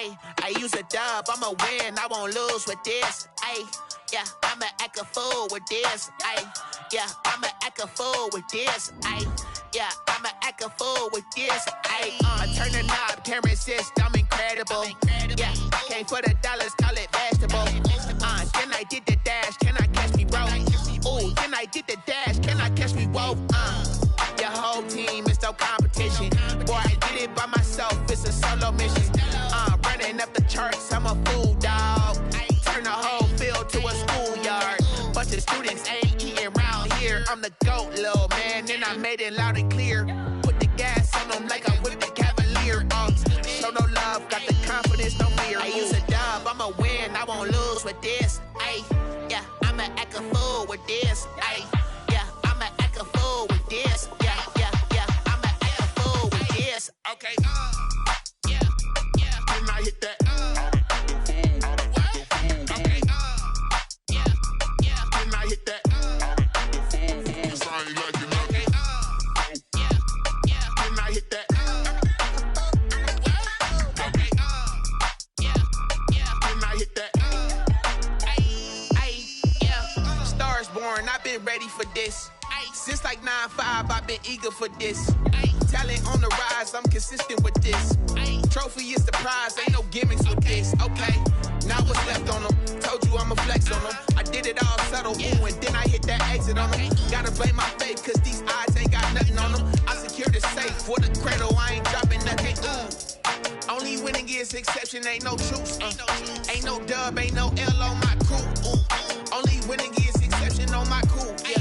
Ay, I use a dub, I'ma win, I won't lose with this. Ay, yeah, I'ma act a fool with this. Ay, yeah, I'ma act a fool with this. Ay, yeah, I'ma act a fool with this. Ay, I turn the knob, camera assist, I'm incredible. Yeah, came for the dollars, call it vegetable. Then I did the dash, can I catch me, bro? Ooh, then I did the dash, can I catch me, whoa? Your whole team is no competition. Boy, I did it by myself, it's a solo mission. Running up the charts, I'm a fool, dog. Turn the whole field to a schoolyard. Bunch of students ain't eating round here. I'm the GOAT, little man, and I made it loud and clear. Put the gas on them like I whipped the Cavalier. Show no love, got the confidence, no fear. I use a dub, I'ma win, I won't lose with this. Ay, yeah, I'ma act a fool with this. Ay, yeah, I'ma act a fool with this. Yeah, yeah, yeah, I'ma act a fool with this. Okay, yeah, yeah. Then I hit that. Okay, yeah, yeah. Then I hit that. I ain't like it. Okay, yeah, yeah. Then I hit that. Okay, yeah, yeah. Then I hit that. Ay, yeah. Stars born, I've been ready for this. Since like 9-5, I've been eager for this. Talent on the rise, I'm consistent with this. Trophy is the prize, ain't no gimmicks with this. Okay, now what's left on them? Told you I'ma flex on them. I did it all subtle, ooh, and then I hit that exit on them. Gotta blame my faith, cause these odds ain't got nothing on them. I secured the safe for the cradle, I ain't dropping nothing. Only winning is exception, ain't no truce. Ain't no dub, ain't no L on my crew. Only winning is exception on my crew. Yeah.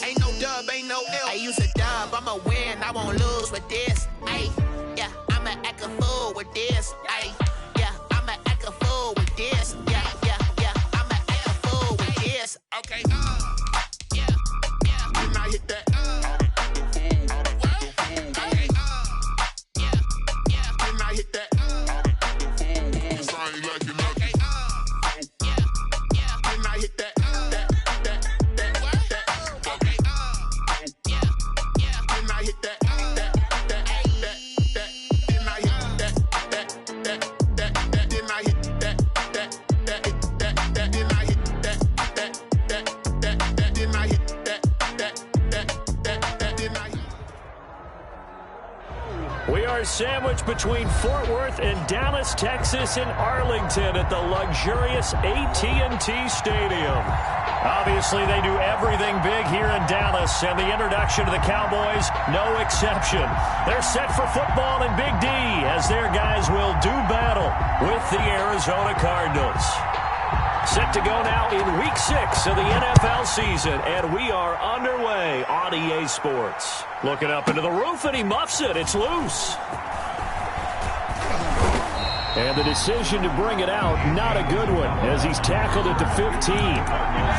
Ain't no dub, ain't no L. I use a dub, I'ma win, I won't lose with this. Ay, yeah, I'ma act a fool with this. Ay, yeah, I'ma act a fool with this. Yeah, yeah, yeah, I'ma act a fool with this. Okay, yeah, yeah. Then I hit that. Okay, yeah, yeah. Then I hit that. I ain't like it. Okay, yeah, yeah. Then I hit that. We are sandwiched between Fort Worth and Dallas, Texas, and Arlington at the luxurious AT&T Stadium. Obviously, they do everything big here in Dallas, and the introduction to the Cowboys, no exception. They're set for football in Big D as their guys will do battle with the Arizona Cardinals. Set to go now in Week 6 of the NFL season, and we are underway on EA Sports. Looking up into the roof, and he muffs it. It's loose. And the decision to bring it out, not a good one, as he's tackled at the 15.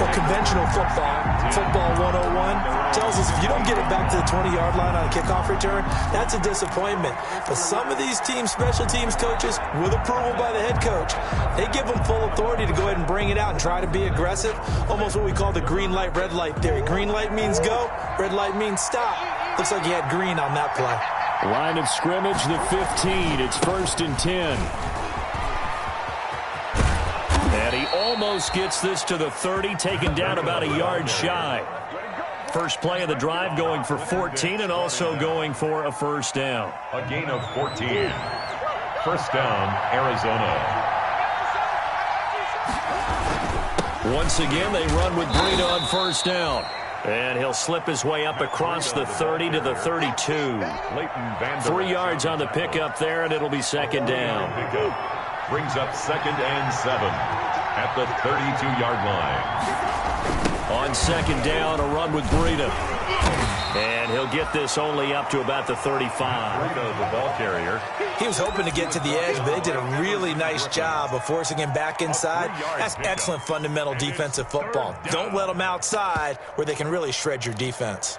For conventional football 101 tells us if you don't get it back to the 20-yard line on a kickoff return, that's a disappointment. But some of these special teams coaches, with approval by the head coach, they give them full authority to go ahead and bring it out and try to be aggressive, almost what we call the green light, red light theory. Green light means go, red light means stop. Looks like he had green on that play. Line of scrimmage, the 15. It's 1st and 10. And he almost gets this to the 30, taken down about a yard shy. First play of the drive going for 14 and also going for a first down. A gain of 14. First down, Arizona. Once again, they run with Breida on first down. And he'll slip his way up across the 30 to the 32. 3 yards on the pickup there, and it'll be second down. Brings up 2nd and 7 at the 32-yard line. On second down, a run with Breida. And he'll get this only up to about the 35. Breida, the ball carrier. He was hoping to get to the edge, but they did a really nice job of forcing him back inside. That's excellent fundamental defensive football. Don't let them outside where they can really shred your defense.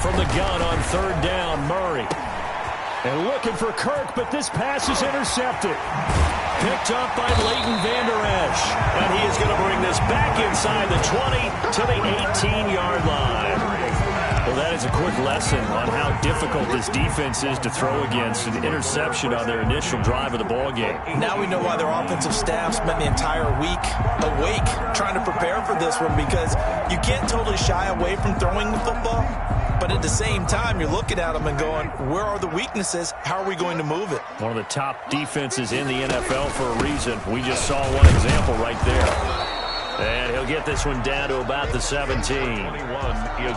From the gun on third down, Murray. And looking for Kirk, but this pass is intercepted. Picked up by Leighton Vander inside the 20 to the 18-yard line. Well, that is a quick lesson on how difficult this defense is to throw against. An interception on their initial drive of the ball game. Now we know why their offensive staff spent the entire week awake trying to prepare for this one, because you can't totally shy away from throwing the football, but at the same time, you're looking at them and going, where are the weaknesses? How are we going to move it? One of the top defenses in the NFL for a reason. We just saw one example right there. And he'll get this one down to about the 17.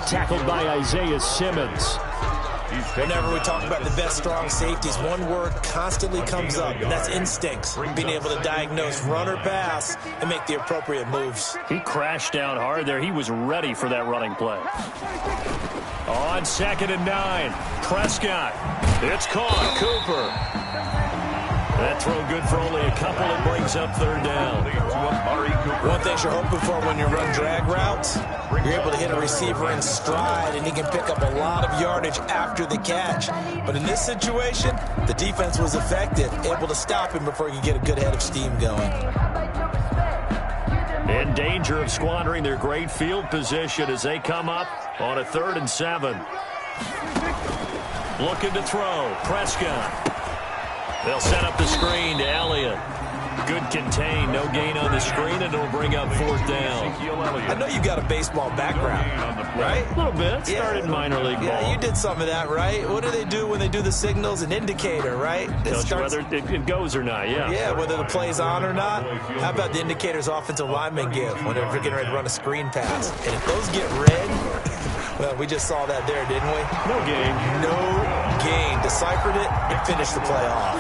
Tackled by Isaiah Simmons. Whenever we talk about the best strong safeties, one word constantly comes up, and that's instincts. Being able to diagnose run or pass and make the appropriate moves. He crashed down hard there. He was ready for that running play. On 2nd and 9, Prescott. It's caught. Cooper. That throw good for only a couple. It brings up 3rd down. One thing you're hoping for when you run drag routes, you're able to hit a receiver in stride, and he can pick up a lot of yardage after the catch. But in this situation, the defense was effective, able to stop him before he could get a good head of steam going. In danger of squandering their great field position as they come up on a 3rd and 7. Looking to throw. Prescott. They'll set up the screen to Elliott. Good contain, no gain on the screen, and it'll bring up 4th down. I know you've got a baseball background, right? A little bit. Started minor league ball. Yeah, you did some of that, right? What do they do when they do the signals? An indicator, right? Tells you whether it goes or not, yeah. Yeah, whether the play's on or not. How about the indicators offensive linemen give when they're getting ready to run a screen pass? And if those get red, well, we just saw that there, didn't we? No gain. No gain. Deciphered it and finished the play off.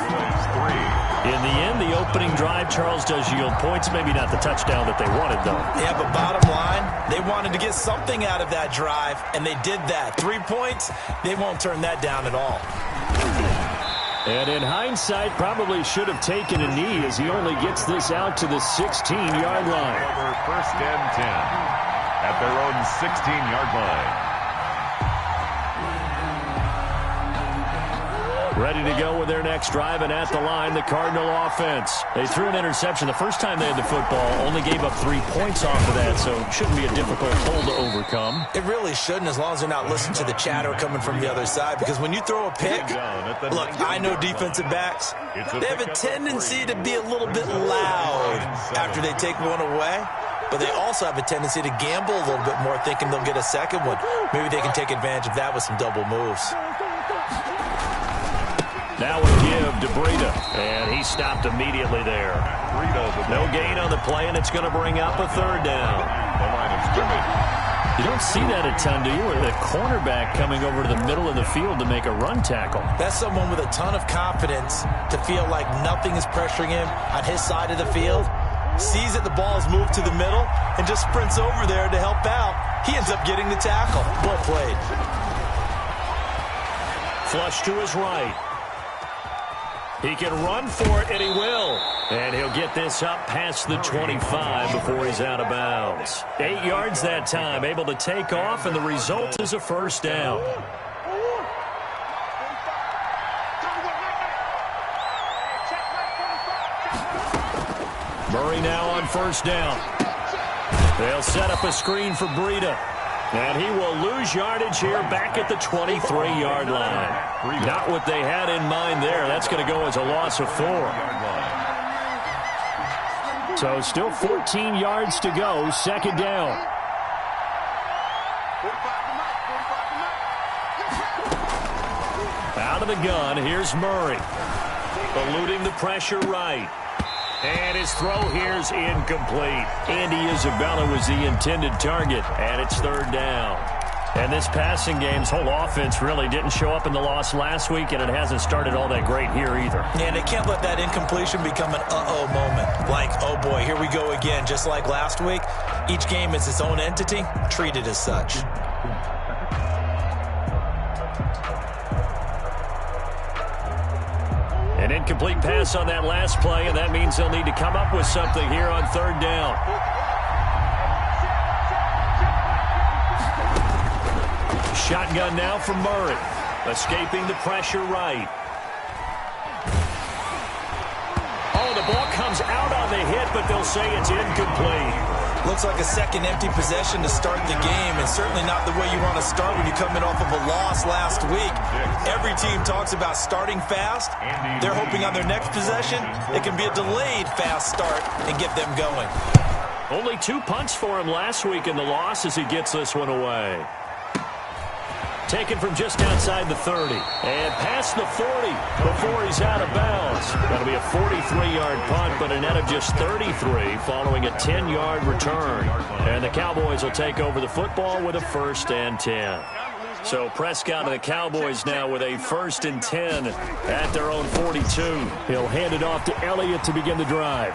In the end, the opening drive, Charles, does yield points. Maybe not the touchdown that they wanted, though. Yeah, but bottom line, they wanted to get something out of that drive, and they did that. 3 points, they won't turn that down at all. And in hindsight, probably should have taken a knee as he only gets this out to the 16-yard line. Over 1st and 10 at their own 16-yard line. Ready to go with their next drive, and at the line, the Cardinal offense. They threw an interception the first time they had the football, only gave up 3 points off of that, so it shouldn't be a difficult hole to overcome. It really shouldn't, as long as they're not listening to the chatter coming from the other side, because when you throw a pick, look, I know defensive backs, they have a tendency to be a little bit loud after they take one away, but they also have a tendency to gamble a little bit more, thinking they'll get a second one. Maybe they can take advantage of that with some double moves. Now we give to Breida, and he stopped immediately there. No gain on the play, and it's going to bring up a 3rd down. You don't see that a ton, do you? Or the cornerback coming over to the middle of the field to make a run tackle. That's someone with a ton of confidence to feel like nothing is pressuring him on his side of the field. Sees that the ball's moved to the middle and just sprints over there to help out. He ends up getting the tackle. Well played. Flush to his right. He can run for it, and he will. And he'll get this up past the 25 before he's out of bounds. 8 yards that time, able to take off, and the result is a 1st down. Murray now on 1st down. They'll set up a screen for Breida. And he will lose yardage here back at the 23-yard line. Not what they had in mind there. That's going to go as a loss of 4. So still 14 yards to go. 2nd down. Out of the gun, here's Murray. Eluding the pressure right. And his throw here's incomplete. Andy Isabella was the intended target, and it's 3rd down. And this passing game's whole offense really didn't show up in the loss last week, and it hasn't started all that great here either. And they can't let that incompletion become an uh-oh moment. Like, oh boy, here we go again. Just like last week, each game is its own entity, treated as such. An incomplete pass on that last play, and that means they'll need to come up with something here on 3rd down. Shotgun now from Murray. Escaping the pressure right. Oh, the ball comes out on the hit, but they'll say it's incomplete. Looks like a second empty possession to start the game, and certainly not the way you want to start when you're coming off of a loss last week. Every team talks about starting fast. They're hoping on their next possession it can be a delayed fast start and get them going. Only 2 punts for him last week in the loss as he gets this one away. Taken from just outside the 30. And past the 40 before he's out of bounds. That'll be a 43-yard punt, but a net of just 33 following a 10-yard return. And the Cowboys will take over the football with a 1st and 10. So Prescott and the Cowboys now with a 1st and 10 at their own 42. He'll hand it off to Elliott to begin the drive.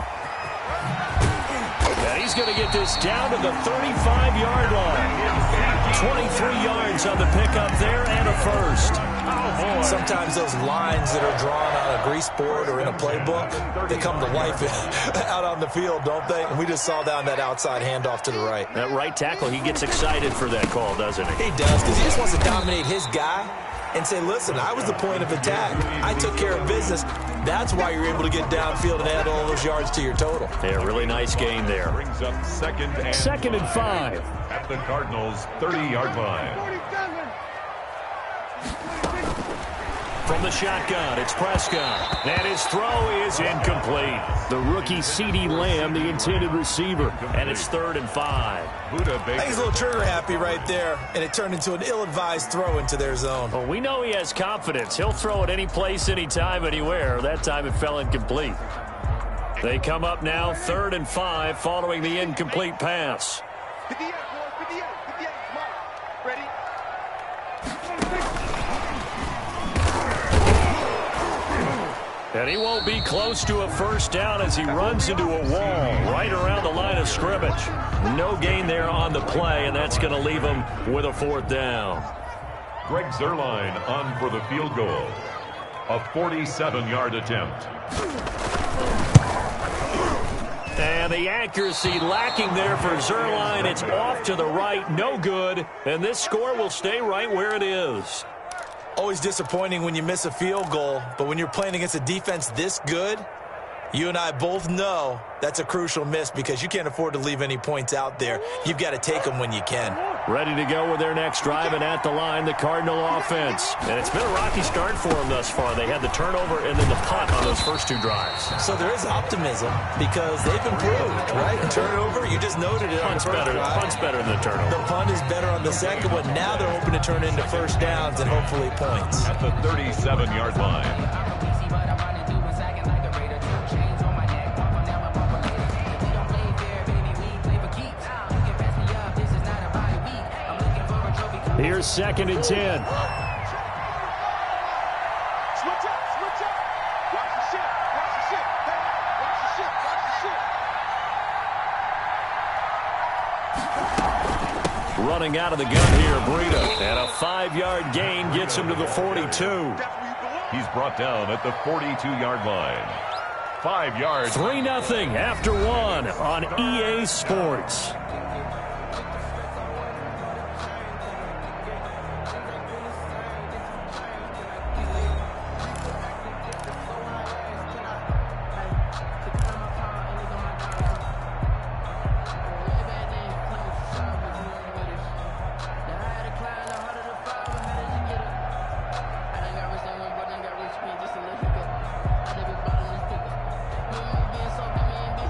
And he's going to get this down to the 35-yard line. 23 yards on the pickup there and a 1st. Sometimes those lines that are drawn on a grease board or in a playbook, they come to life out on the field, don't they? And we just saw down that outside handoff to the right. That right tackle, he gets excited for that call, doesn't he? He does, because he just wants to dominate his guy and say, listen, I was the point of attack. I took care of business. That's why you're able to get downfield and add all those yards to your total. Yeah, really nice gain there. Brings up second and 5. At the Cardinals' 30-yard line. From the shotgun, it's Prescott. And his throw is incomplete. The rookie CeeDee Lamb, the intended receiver. And it's 3rd and 5. I think he's a little trigger happy right there, and it turned into an ill-advised throw into their zone. Well, we know he has confidence. He'll throw it any place, anytime, anywhere. That time it fell incomplete. They come up now 3rd and 5 following the incomplete pass. And he won't be close to a 1st down as he runs into a wall right around the line of scrimmage. No gain there on the play, and that's going to leave him with a 4th down. Greg Zuerlein on for the field goal. A 47-yard attempt. And the accuracy lacking there for Zuerlein. It's off to the right, no good, and this score will stay right where it is. Always disappointing when you miss a field goal, but when you're playing against a defense this good, you and I both know that's a crucial miss because you can't afford to leave any points out there. You've got to take them when you can. Ready to go with their next drive, and at the line, the Cardinal offense. And it's been a rocky start for them thus far. They had the turnover and then the punt on those first 2 drives. So there is optimism because they've improved, right? Turnover, you just noted it. Punt's better than the turnover. The punt is better on the second one. Now they're hoping to turn into 1st downs and hopefully points. At the 37-yard line. Here's 2nd and 10. Switch up. Watch the shit. Running out of the gun here, Breida. And a 5-yard gain gets him to the 42. He's brought down at the 42-yard line. 5 yards. 3-0 after 1 on EA Sports.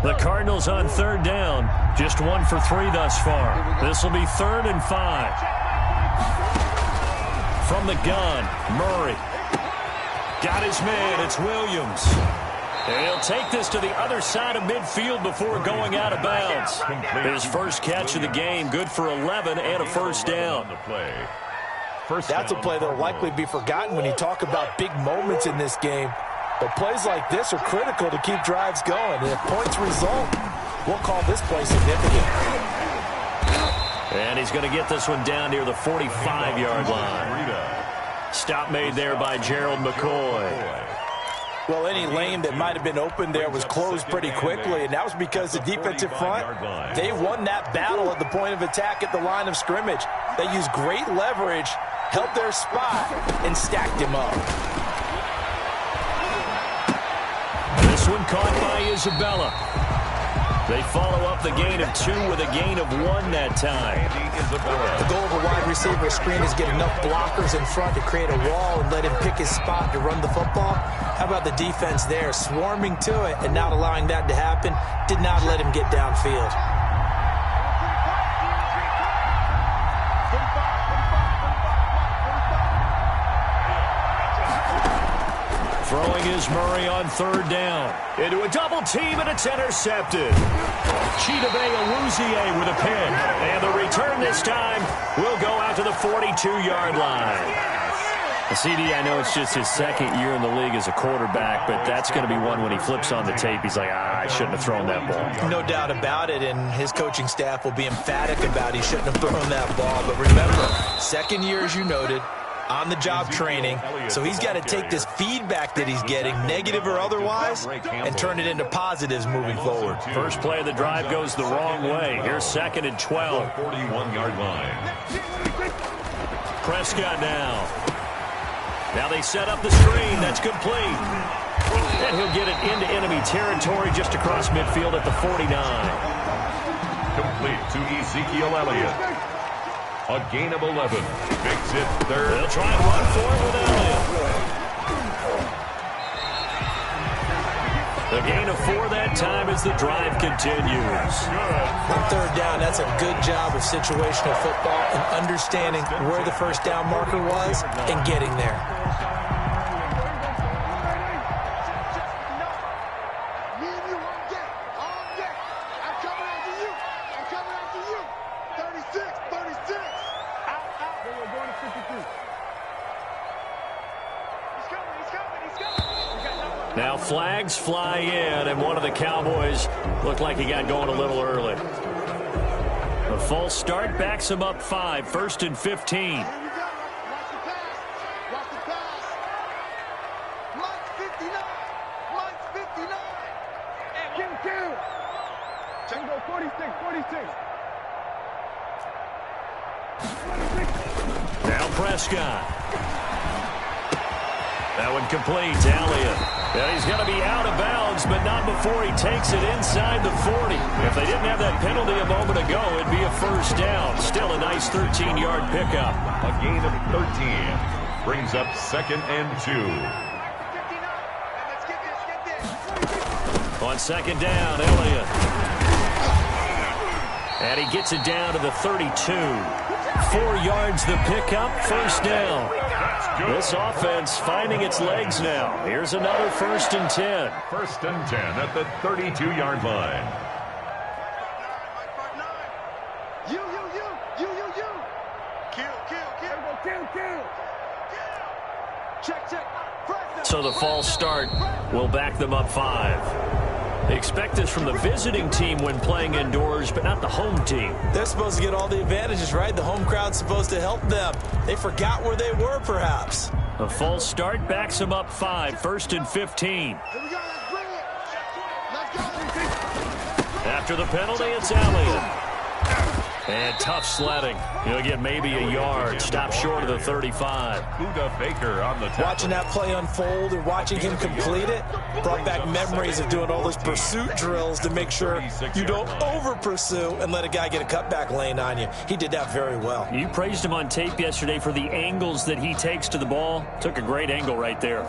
The Cardinals on 3rd down. Just 1 for 3 thus far. This will be 3rd and 5. From the gun, Murray. Got his man. It's Williams. And he'll take this to the other side of midfield before going out of bounds. His first catch of the game. Good for 11 and a 1st down. That's a play that will likely be forgotten when you talk about big moments in this game. But plays like this are critical to keep drives going. And if points result, we'll call this play significant. And he's going to get this one down near the 45-yard line. Stop made there by Gerald McCoy. Well, any lane that might have been open there was closed pretty quickly, and that was because the defensive front, they won that battle at the point of attack at the line of scrimmage. They used great leverage, held their spot, and stacked him up. This one caught by Isabella. They follow up the gain of 2 with a gain of 1 that time. The goal of a wide receiver screen is get enough blockers in front to create a wall and let him pick his spot to run the football. How about the defense there, swarming to it and not allowing that to happen? Did not let him get downfield. Throwing is Murray on 3rd down. Into a double team, and it's intercepted. Chidobe Awuzie with a pick. And the return this time will go out to the 42-yard line. CD, I know it's just his 2nd year in the league as a quarterback, but that's going to be one when he flips on the tape, he's like, I shouldn't have thrown that ball. No doubt about it, and his coaching staff will be emphatic about he shouldn't have thrown that ball. But remember, 2nd year, as you noted, on-the-job training, so he's got to take this feedback that he's getting, negative or otherwise, and turn it into positives moving forward. First play of the drive goes the wrong way. Here's 2nd and 12. 41-yard line. Prescott now. Now they set up the screen. That's complete. And he'll get it into enemy territory just across midfield at the 49. Complete to Ezekiel Elliott. A gain of 11. Makes it 3rd. They'll try and run for it with Elliott. The gain of 4 that time as the drive continues. On 3rd down, that's a good job of situational football and understanding where the first down marker was and getting there. Now flags fly in, and one of the Cowboys looked like he got going a little early. A false start backs him up 5, 1st and 15. Now Prescott. That one complete to Elliott. And he's going to be out of bounds, but not before he takes it inside the 40. If they didn't have that penalty a moment ago, it'd be a 1st down. Still a nice 13-yard pickup. A gain of 13 brings up 2nd and 2. On 2nd down, Elliott. And he gets it down to the 32. 4 yards the pickup, 1st down. This offense finding its legs now. Here's another 1st and 10. 1st and 10 at the 32-yard line. So the false start will back them up 5. They expect this from the visiting team when playing indoors, but not the home team. They're supposed to get all the advantages, right? The home crowd's supposed to help them. They forgot where they were, perhaps. A false start backs them up 5, 1st and 15. After the penalty, it's Elliott. And tough sledding. He'll get maybe a yard. Stop short of the 35. Buda Baker on the tackle. Watching that play unfold and watching him complete it brought back memories of doing all those pursuit drills to make sure you don't over-pursue and let a guy get a cutback lane on you. He did that very well. You praised him on tape yesterday for the angles that he takes to the ball. Took a great angle right there.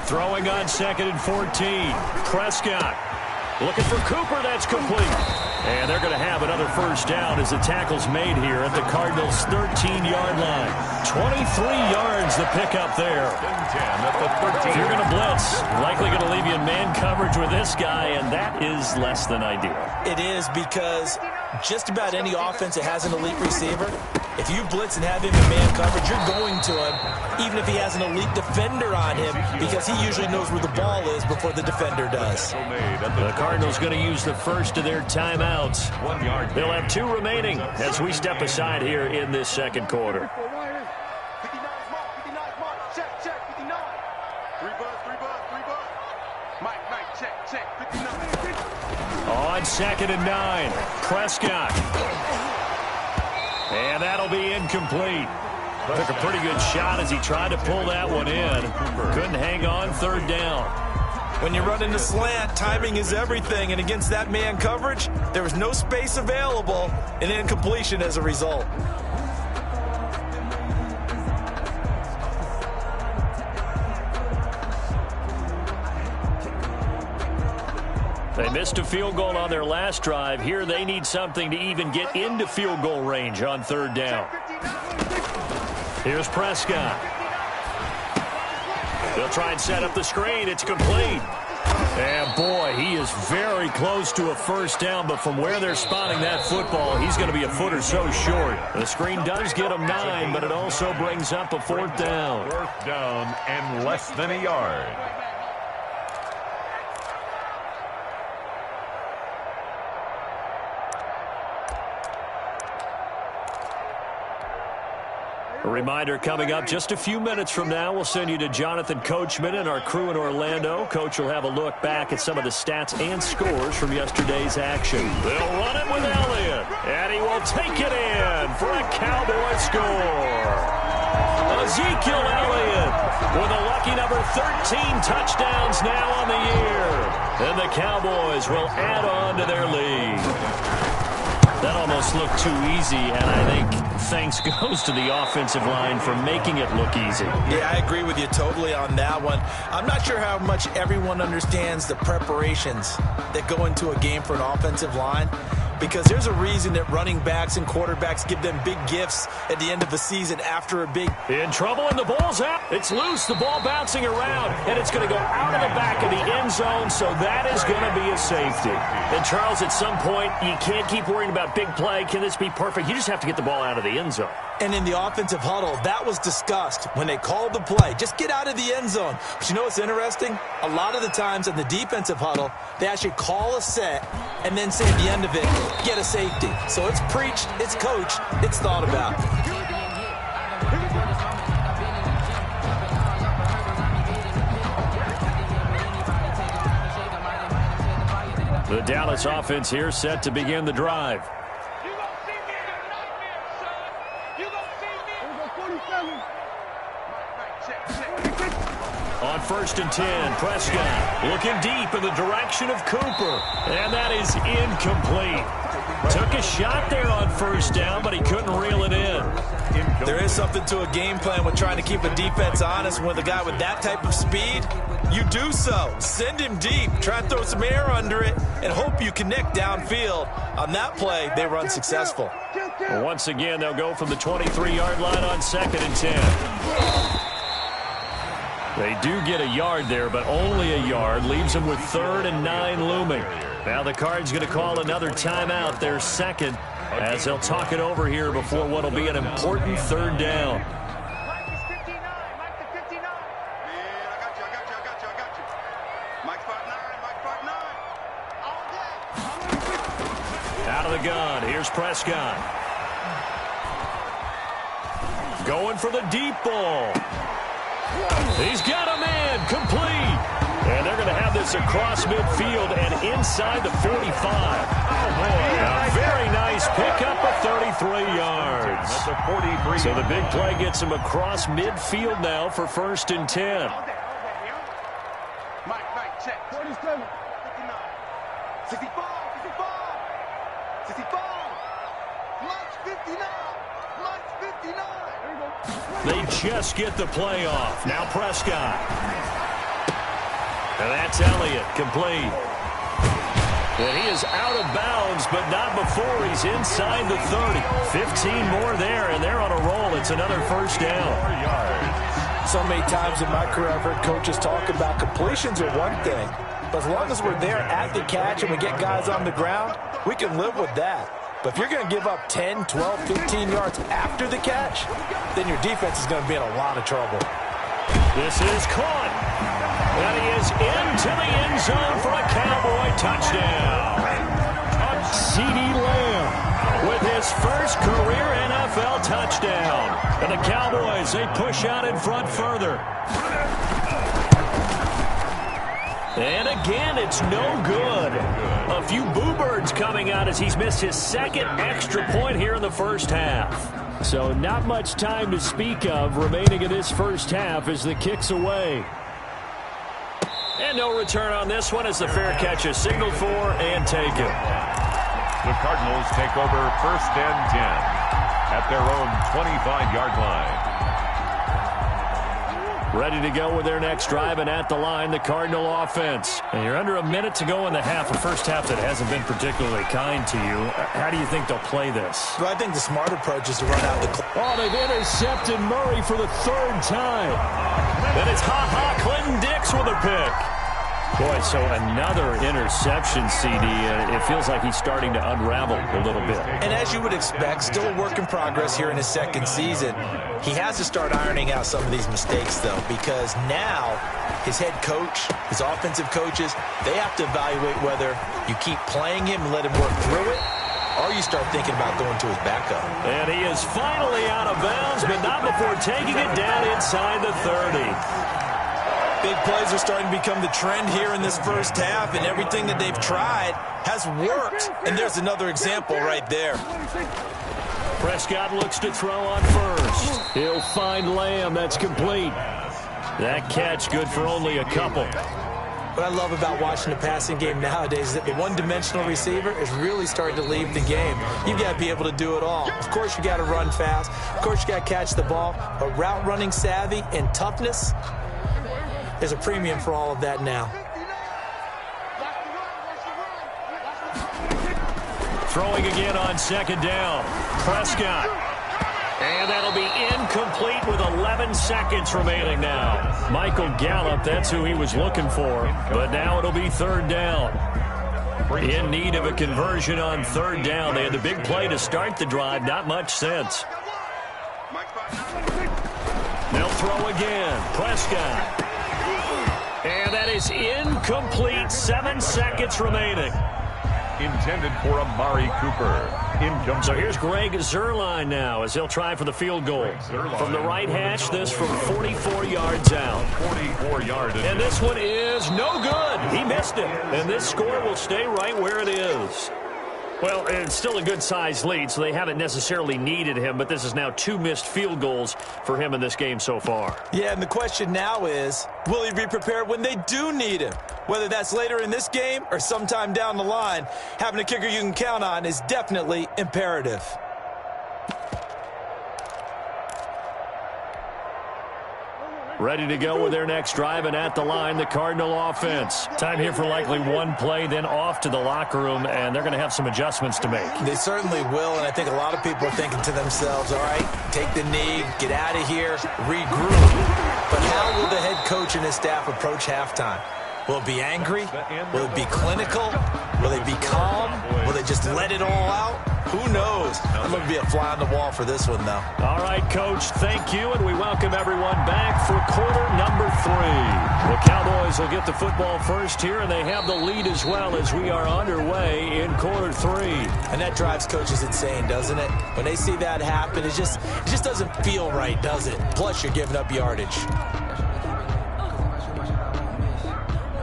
Throwing on 2nd and 14. Prescott looking for Cooper. That's complete. And they're going to have another 1st down as the tackle's made here at the Cardinals' 13-yard line. 23 yards the pickup there. If you're going to blitz, likely going to leave you in man coverage with this guy, and that is less than ideal. It is, because just about any offense that has an elite receiver, if you blitz and have him in man coverage, you're going to him, even if he has an elite defender on him, because he usually knows where the ball is before the defender does. The Cardinals going to use the first of their timeouts. They'll have 2 remaining as we step aside here in this 2nd quarter. on 2nd and 9. Prescott. And that'll be incomplete. Took a pretty good shot as he tried to pull that one in. Couldn't hang on 3rd down. When you run into slant, timing is everything, and against that man coverage, there was no space available, and incompletion as a result. They missed a field goal on their last drive. Here they need something to even get into field goal range on 3rd down. Here's Prescott. They'll try and set up the screen. It's complete. And, boy, he is very close to a 1st down, but from where they're spotting that football, he's going to be a foot or so short. The screen does get him 9, but it also brings up a 4th down. 4th down and less than a yard. A reminder coming up just a few minutes from now, we'll send you to Jonathan Coachman and our crew in Orlando. Coach will have a look back at some of the stats and scores from yesterday's action. They'll run it with Elliott, and he will take it in for a Cowboy score. Ezekiel Elliott with a lucky number 13 touchdowns now on the year. And the Cowboys will add on to their lead. That almost looked too easy, and I think thanks goes to the offensive line for making it look easy. Yeah, I agree with you totally on that one. I'm not sure how much everyone understands the preparations that go into a game for an offensive line, because there's a reason that running backs and quarterbacks give them big gifts at the end of the season after a big... In trouble, and the ball's out. It's loose, the ball bouncing around, and it's going to go out of the back of the end zone, so that is going to be a safety. And, Charles, at some point, you can't keep worrying about big play. Can this be perfect? You just have to get the ball out of the end zone. And in the offensive huddle, that was discussed when they called the play. Just get out of the end zone. But you know what's interesting? A lot of the times in the defensive huddle, they actually call a set and then say at the end of it, get a safety. So it's preached, it's coached, it's thought about. The Dallas offense here set to begin the drive. On 1st and 10, Prescott looking deep in the direction of Cooper. And that is incomplete. Took a shot there on 1st down, but he couldn't reel it in. There is something to a game plan with trying to keep a defense honest. With a guy with that type of speed, you do so. Send him deep. Try and throw some air under it and hope you connect downfield. On that play, they were unsuccessful. Well, once again, they'll go from the 23-yard line on 2nd and 10. They do get a yard there, but only a yard. Leaves them with 3rd and 9 looming. Now the Cards going to call another timeout, their second, as they'll talk it over here before what will be an important 3rd down. Out of the gun, here's Prescott. Going for the deep ball. He's got a man, complete. And they're going to have this across midfield and inside the 45. Oh, boy. A very nice pickup of 33 yards. That's a 43. So the big play gets him across midfield now for 1st and 10. Mike, check. 47. 65. 65. Mike 59. Mike 59. They just get the play off. Now Prescott. And that's Elliott, complete. And he is out of bounds, but not before he's inside the 30. 15 more there, and they're on a roll. It's another 1st down. So many times in my career I've heard coaches talk about completions are one thing, but as long as we're there at the catch and we get guys on the ground, we can live with that. But if you're going to give up 10, 12, 15 yards after the catch, then your defense is going to be in a lot of trouble. This is caught. And he is into the end zone for a Cowboy touchdown. CeeDee Lamb with his first career NFL touchdown. And the Cowboys, they push out in front further. And again, it's no good. A few boo birds coming out as he's missed his second extra point here in the first half. So not much time to speak of remaining in this first half as the kick's away. And no return on this one as the fair catch is signaled for and taken. The Cardinals take over 1st and 10 at their own 25-yard line. Ready to go with their next drive, and at the line, the Cardinal offense. And you're under a minute to go in the half, a first half that hasn't been particularly kind to you. How do you think they'll play this? Well, I think the smart approach is to run out the clock. Oh, they've intercepted Murray for the third time. And it's Clinton Dix with a pick. Boy, so another interception, CD. It feels like he's starting to unravel a little bit. And as you would expect, still a work in progress here in his second season. He has to start ironing out some of these mistakes, though, because now his head coach, his offensive coaches, they have to evaluate whether you keep playing him and let him work through it, or you start thinking about going to his backup. And he is finally out of bounds, but not before taking it down inside the 30. Big plays are starting to become the trend here in this first half, and everything that they've tried has worked. And there's another example right there. Prescott looks to throw on first. He'll find Lamb. That's complete. That catch good for only a couple. What I love about watching the passing game nowadays is that the one-dimensional receiver is really starting to leave the game. You've got to be able to do it all. Of course, you got to run fast. Of course, you got to catch the ball. But route running savvy and toughness, there's a premium for all of that now. Throwing again on second down. Prescott. And that'll be incomplete with 11 seconds remaining now. Michael Gallup, that's who he was looking for. But now it'll be third down. In need of a conversion on third down. They had the big play to start the drive. Not much sense. They'll throw again. Prescott. And that is incomplete. 7 seconds remaining. Intended for Amari Cooper. Incomplete. So here's Greg Zuerlein now as he'll try for the field goal. From the right hash, this from 44 yards out. 44 yards. And this one is no good. He missed it. And this score will stay right where it is. Well, it's still a good-sized lead, so they haven't necessarily needed him, but this is now 2 missed field goals for him in this game so far. Yeah, and the question now is, will he be prepared when they do need him? Whether that's later in this game or sometime down the line, having a kicker you can count on is definitely imperative. Ready to go with their next drive, and at the line, the Cardinal offense. Time here for likely one play, then off to the locker room, and they're going to have some adjustments to make. They certainly will, and I think a lot of people are thinking to themselves, all right, take the knee, get out of here, regroup. But how will the head coach and his staff approach halftime? Will it be angry? Will it be clinical? Will they be calm? Will they just let it all out? Who knows? I'm going to be a fly on the wall for this one, though. All right, Coach, thank you, and we welcome everyone back for quarter number 3. The Cowboys will get the football first here, and they have the lead as well as we are underway in quarter 3. And that drives coaches insane, doesn't it? When they see that happen, it just doesn't feel right, does it? Plus, you're giving up yardage.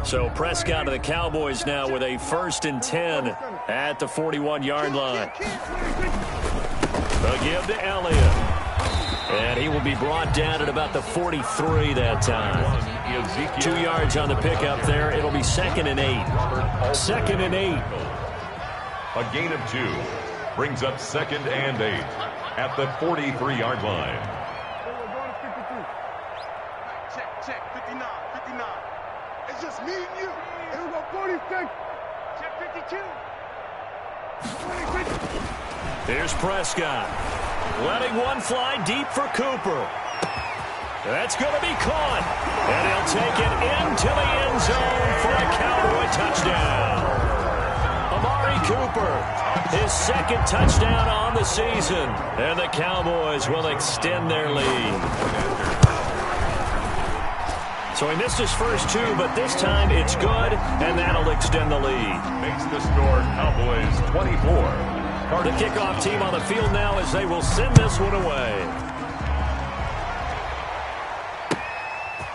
So Prescott of the Cowboys now with a 1st and 10 at the 41-yard line. A give to Elliott. And he will be brought down at about the 43 that time. 2 yards on the pickup there. It'll be 2nd and 8. 2nd and 8. A gain of 2 brings up 2nd and 8 at the 43-yard line. Check, 59. It's just me and you. And we got 46. Check 52. Here's Prescott. Letting one fly deep for Cooper. That's going to be caught. And he'll take it into the end zone for a Cowboy touchdown. Amari Cooper, his 2nd touchdown on the season. And the Cowboys will extend their lead. So he missed his first 2, but this time it's good, and that'll extend the lead. Makes the score Cowboys 24. The kickoff team on the field now as they will send this one away.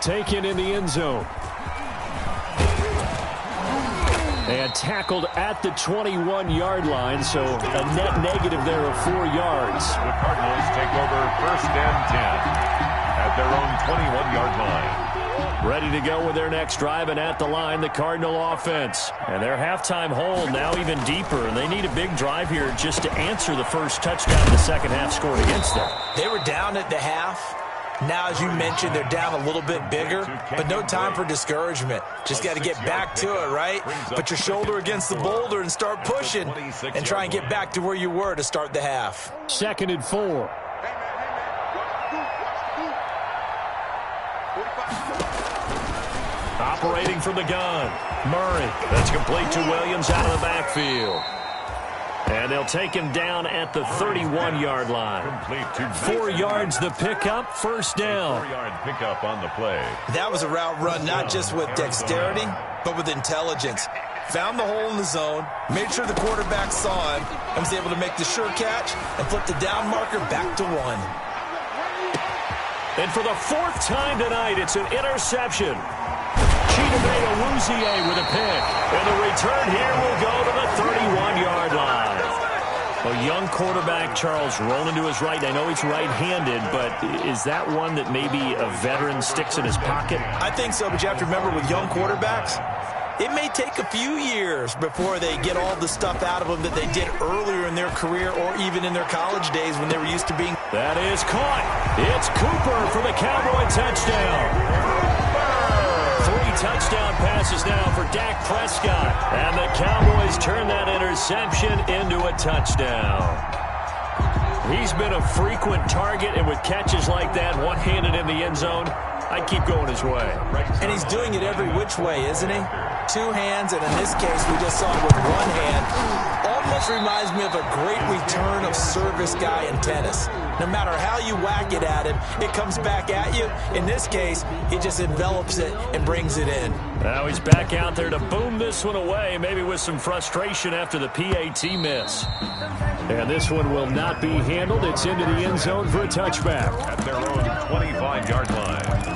Taken in the end zone. And tackled at the 21-yard line, so a net negative there of 4 yards. The Cardinals take over 1st and 10 at their own 21-yard line. Ready to go with their next drive, and at the line, the Cardinal offense. And their halftime hole now even deeper, and they need a big drive here just to answer the first touchdown the second half scored against them. They were down at the half. Now, as you mentioned, they're down a little bit bigger, but no time for discouragement. Just got to get back to it, right? Put your shoulder against the boulder and start pushing and try and get back to where you were to start the half. 2nd and 4. Operating from the gun, Murray. That's complete to Williams out of the backfield. And they'll take him down at the 31-yard line. 4 yards the pickup, 1st down. 4-yard pickup on the play. That was a route run not just with dexterity, but with intelligence. Found the hole in the zone, made sure the quarterback saw him, and was able to make the sure catch and flip the down marker back to 1. And for the 4th time tonight, it's an interception. Chidobe with a pick. And the return here will go to the 31-yard line. A young quarterback, Charles, rolling to his right. I know he's right-handed, but is that one that maybe a veteran sticks in his pocket? I think so, but you have to remember with young quarterbacks, it may take a few years before they get all the stuff out of them that they did earlier in their career or even in their college days when they were used to being. That is caught. It's Cooper for the Cowboy touchdown. 3 touchdown passes now for Dak Prescott. And the Cowboys turn that interception into a touchdown. He's been a frequent target, and with catches like that, one-handed in the end zone, I'd keep going his way. And he's doing it every which way, isn't he? 2 hands, and in this case, we just saw it with 1 hand. Almost reminds me of a great return of service guy in tennis. No matter how you whack it at him, it comes back at you. In this case, he just envelops it and brings it in. Now he's back out there to boom this one away, maybe with some frustration after the PAT miss. And this one will not be handled. It's into the end zone for a touchback. At their own 25-yard line.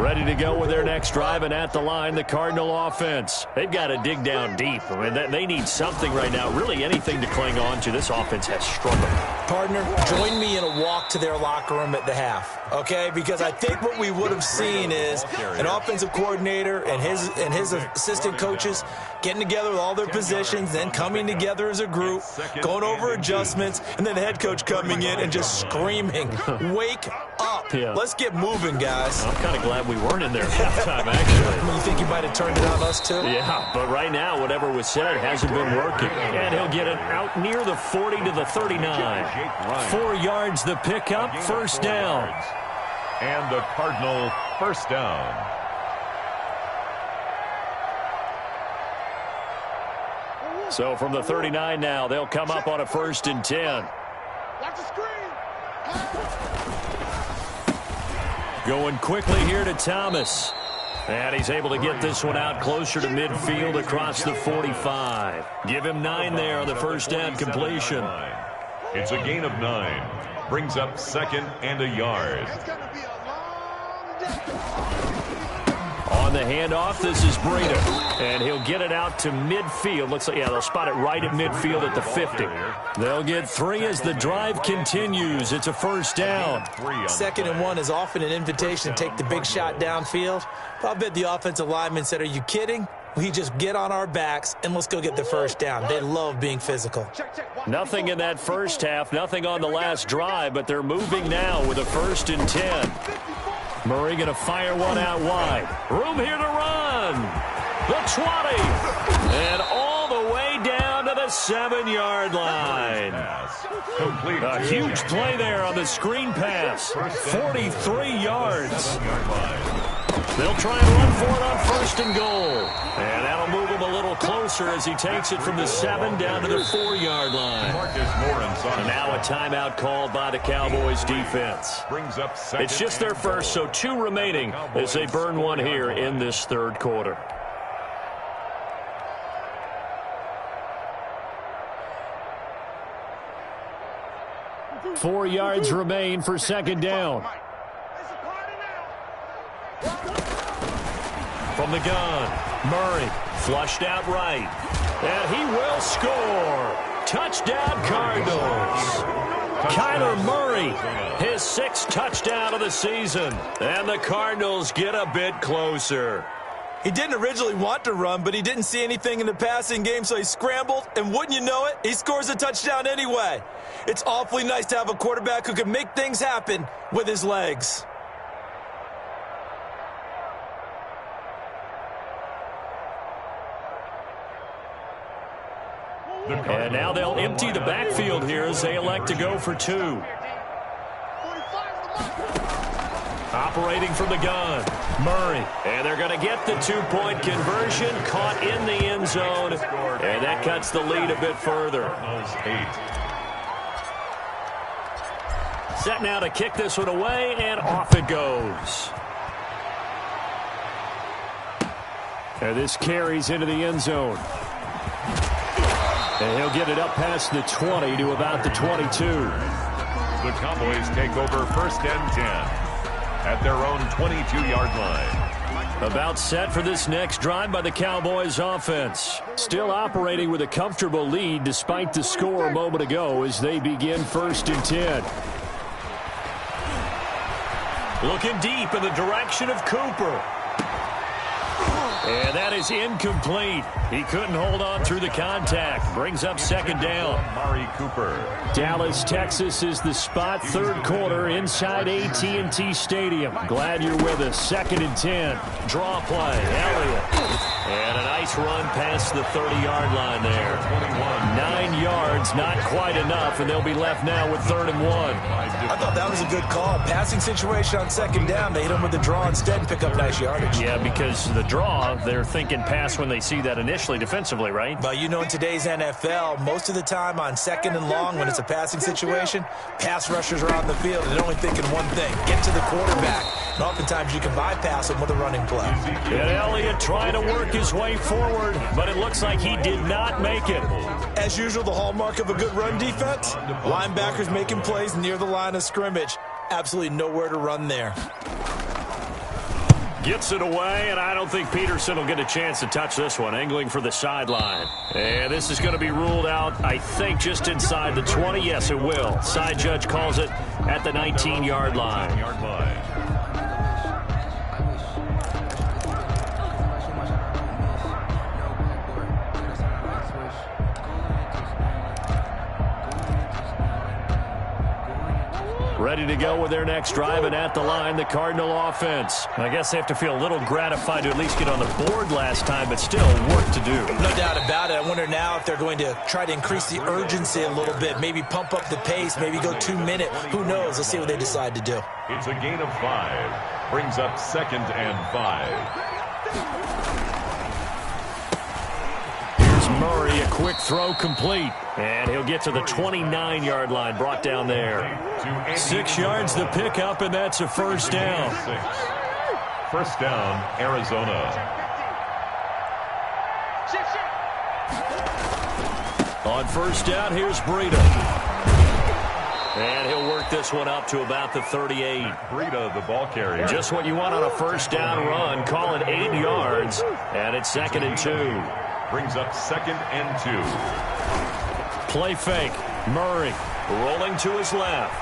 Ready to go with their next drive, and at the line, the Cardinal offense. They've got to dig down deep. I mean, they need something right now, really anything to cling on to. This offense has struggled. Partner, join me in a walk to their locker room at the half, okay? Because I think what we would have seen is an offensive coordinator and his assistant coaches getting together with all their positions, then coming together as a group, going over adjustments, and then the head coach coming in and just screaming, wake up. Yeah. Let's get moving, guys. I'm kind of glad we weren't in there at halftime, actually. You think he might have turned it on us, too? Yeah, but right now, whatever was said hasn't been working. And he'll get it out near the 40 to the 39. 4 yards the pickup, 1st down. And the Cardinal 1st down. So from the 39 now, they'll come up on a 1st and 10. Watch the screen. Going quickly here to Thomas. And he's able to get this one out closer to midfield across the 45. Give him 9 there on the 1st down completion. It's a gain of 9. Brings up 2nd and a yard. It's going to be a long day. On the handoff, this is Breida. And he'll get it out to midfield. Looks like, yeah, they'll spot it right at midfield at the 50. They'll get 3 as the drive continues. It's a 1st down. 2nd and 1 is often an invitation to take the big shot downfield. But I bet the offensive lineman said, are you kidding? We just get on our backs and let's go get the 1st down. They love being physical. Nothing in that first half, nothing on the last drive, but they're moving now with a 1st and 10. Murray going to fire one out wide. Room here to run. The 20. And all the way down to the 7-yard line. A huge play there on the screen pass. 43 yards. They'll try and run for it on 1st and goal. And that'll move him a little closer as he takes it from the 7 down to the 4-yard line. And now a timeout called by the Cowboys defense. It's just their first, so 2 remaining as they burn one here in this 3rd quarter. 4 yards remain for second down. From the gun, Murray flushed out right. And he will score. Touchdown, Cardinals. Kyler Murray, his 6th touchdown of the season. And the Cardinals get a bit closer. He didn't originally want to run, but he didn't see anything in the passing game, so he scrambled, and wouldn't you know it, he scores a touchdown anyway. It's awfully nice to have a quarterback who can make things happen with his legs. And now they'll empty the backfield here as they elect to go for 2. Operating from the gun, Murray. And they're going to get the 2-point conversion, caught in the end zone. And that cuts the lead a bit further. 8. Set now to kick this one away, and off it goes. And this carries into the end zone. And he'll get it up past the 20 to about the 22. The Cowboys take over 1st and 10 at their own 22-yard line. About set for this next drive by the Cowboys offense. Still operating with a comfortable lead despite the score a moment ago as they begin 1st and 10. Looking deep in the direction of Cooper. And that is incomplete. He couldn't hold on through the contact. Brings up second down. Amari Cooper. Dallas, Texas is the spot. 3rd quarter inside AT&T Stadium. Glad you're with us. 2nd and 10. Draw play. Elliott. And a nice run past the 30-yard line there. 9 yards, not quite enough, and they'll be left now with 3rd and 1. I thought that was a good call. Passing situation on 2nd down. They hit him with the draw instead and pick up nice yardage. Yeah, because the draw, they're thinking pass when they see that initially defensively, right? But you know, in today's NFL, most of the time on 2nd and long, when it's a passing situation, pass rushers are on the field and they're only thinking one thing, get to the quarterback. And oftentimes you can bypass him with a running play. And Elliott trying to work his way forward, but it looks like he did not make it. As usual, the hallmark of a good run defense, linebackers making plays near the line of scrimmage. Absolutely nowhere to run there. Gets it away, and I don't think Peterson will get a chance to touch this one. Angling for the sideline. And this is going to be ruled out, I think, just inside the 20. Yes, it will. Side judge calls it at the 19-yard line. Ready to go with their next drive, and at the line, the Cardinal offense. I guess they have to feel a little gratified to at least get on the board last time, but still work to do. No doubt about it. I wonder now if they're going to try to increase the urgency a little bit, maybe pump up the pace, maybe go 2-minute. Who knows? Let's see what they decide to do. It's a gain of 5. Brings up 2nd and 5. Murray, a quick throw complete. And he'll get to the 29-yard line, brought down there. 6 yards the pickup, and that's a 1st down. 1st down, Arizona. On 1st down, here's Breida. And he'll work this one up to about the 38. Breida, the ball carrier. Just what you want on a 1st down run. Call it 8 yards, and it's 2nd and 2. Brings up 2nd and 2. Play fake. Murray rolling to his left.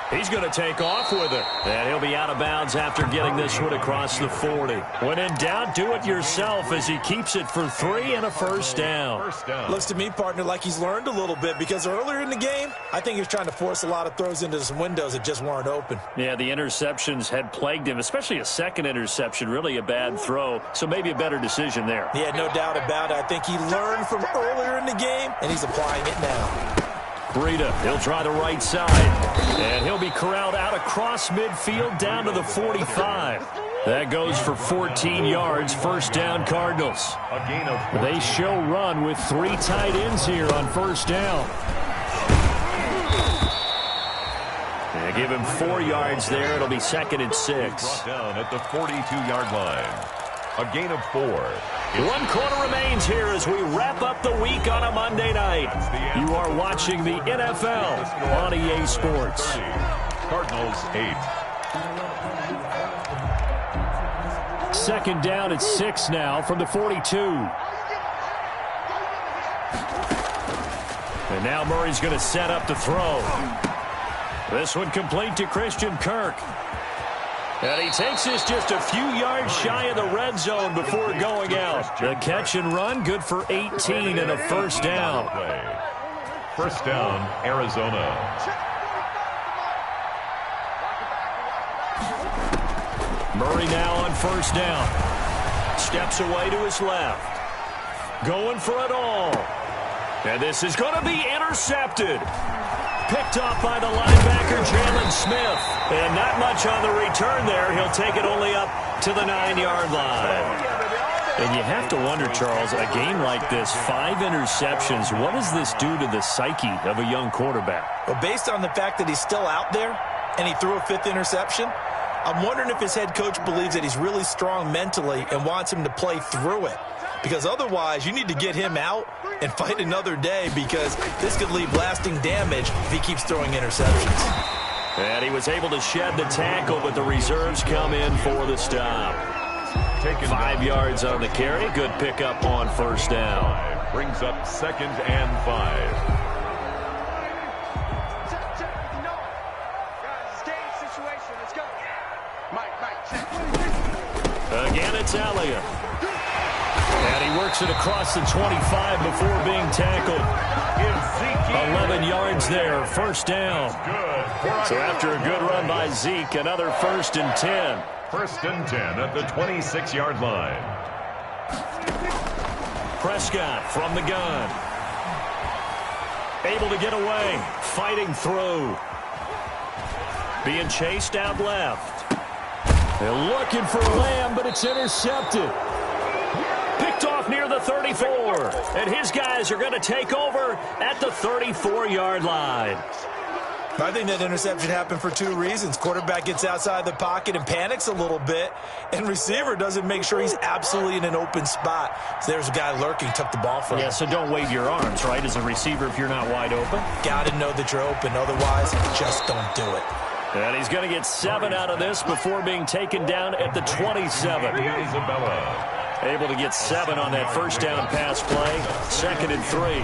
He's going to take off with it. And he'll be out of bounds after getting this one across the 40. When in doubt, do it yourself as he keeps it for 3 and a 1st down. Looks to me, partner, like he's learned a little bit because earlier in the game, I think he was trying to force a lot of throws into some windows that just weren't open. Yeah, the interceptions had plagued him, especially a second interception, really a bad throw. So maybe a better decision there. Yeah, no doubt about it. I think he learned from earlier in the game, and he's applying it now. Breida, he'll try the right side, and he'll be corralled out across midfield down to the 45. That goes for 14 yards, 1st down Cardinals. A gain of 14. They show run with 3 tight ends here on 1st down. They give him 4 yards there. It'll be 2nd and 6. Brought down at the 42-yard line. A gain of 4. 1 quarter remains here as we wrap up the week on a Monday night. You are watching the NFL on EA Sports. Cardinals 8. Second down at 6 now from the 42. And now Murray's going to set up to throw. This one complete to Christian Kirk. And he takes this just a few yards shy of the red zone before going out. The catch and run, good for 18 and a first down. First down, Arizona. Murray now on first down. Steps away to his left. Going for it all. And this is going to be intercepted. Picked off by the linebacker, Jalen Smith. And not much on the return there. He'll take it only up to the 9-yard line. And you have to wonder, Charles, a game like this, 5 interceptions, what does this do to the psyche of a young quarterback? Well, based on the fact that he's still out there and he threw a 5th interception, I'm wondering if his head coach believes that he's really strong mentally and wants him to play through it. Because otherwise, you need to get him out and fight another day, because this could leave lasting damage if he keeps throwing interceptions. And he was able to shed the tackle, but the reserves come in for the stop. 5 yards on the carry. Good pickup on first down. Brings up 2nd and 5. Again, it's Elliott. And he works it across the 25 before being tackled. 11 yards there, first down. So after a good run by Zeke, another 1st and 10. 1st and 10 at the 26-yard line. Prescott from the gun. Able to get away, fighting through. Being chased out left. They're looking for Lamb, but it's intercepted. Picked off near the 34. And his guys are going to take over at the 34-yard line. I think that interception happened for 2 reasons. Quarterback gets outside the pocket and panics a little bit, and receiver doesn't make sure he's absolutely in an open spot. So there's a guy lurking, took the ball from him. Yeah, so don't wave your arms, right, as a receiver if you're not wide open. Got to know that you're open. Otherwise, just don't do it. And he's going to get 7 out of this before being taken down at the 27. Able to get 7 on that first down pass play. 2nd and 3.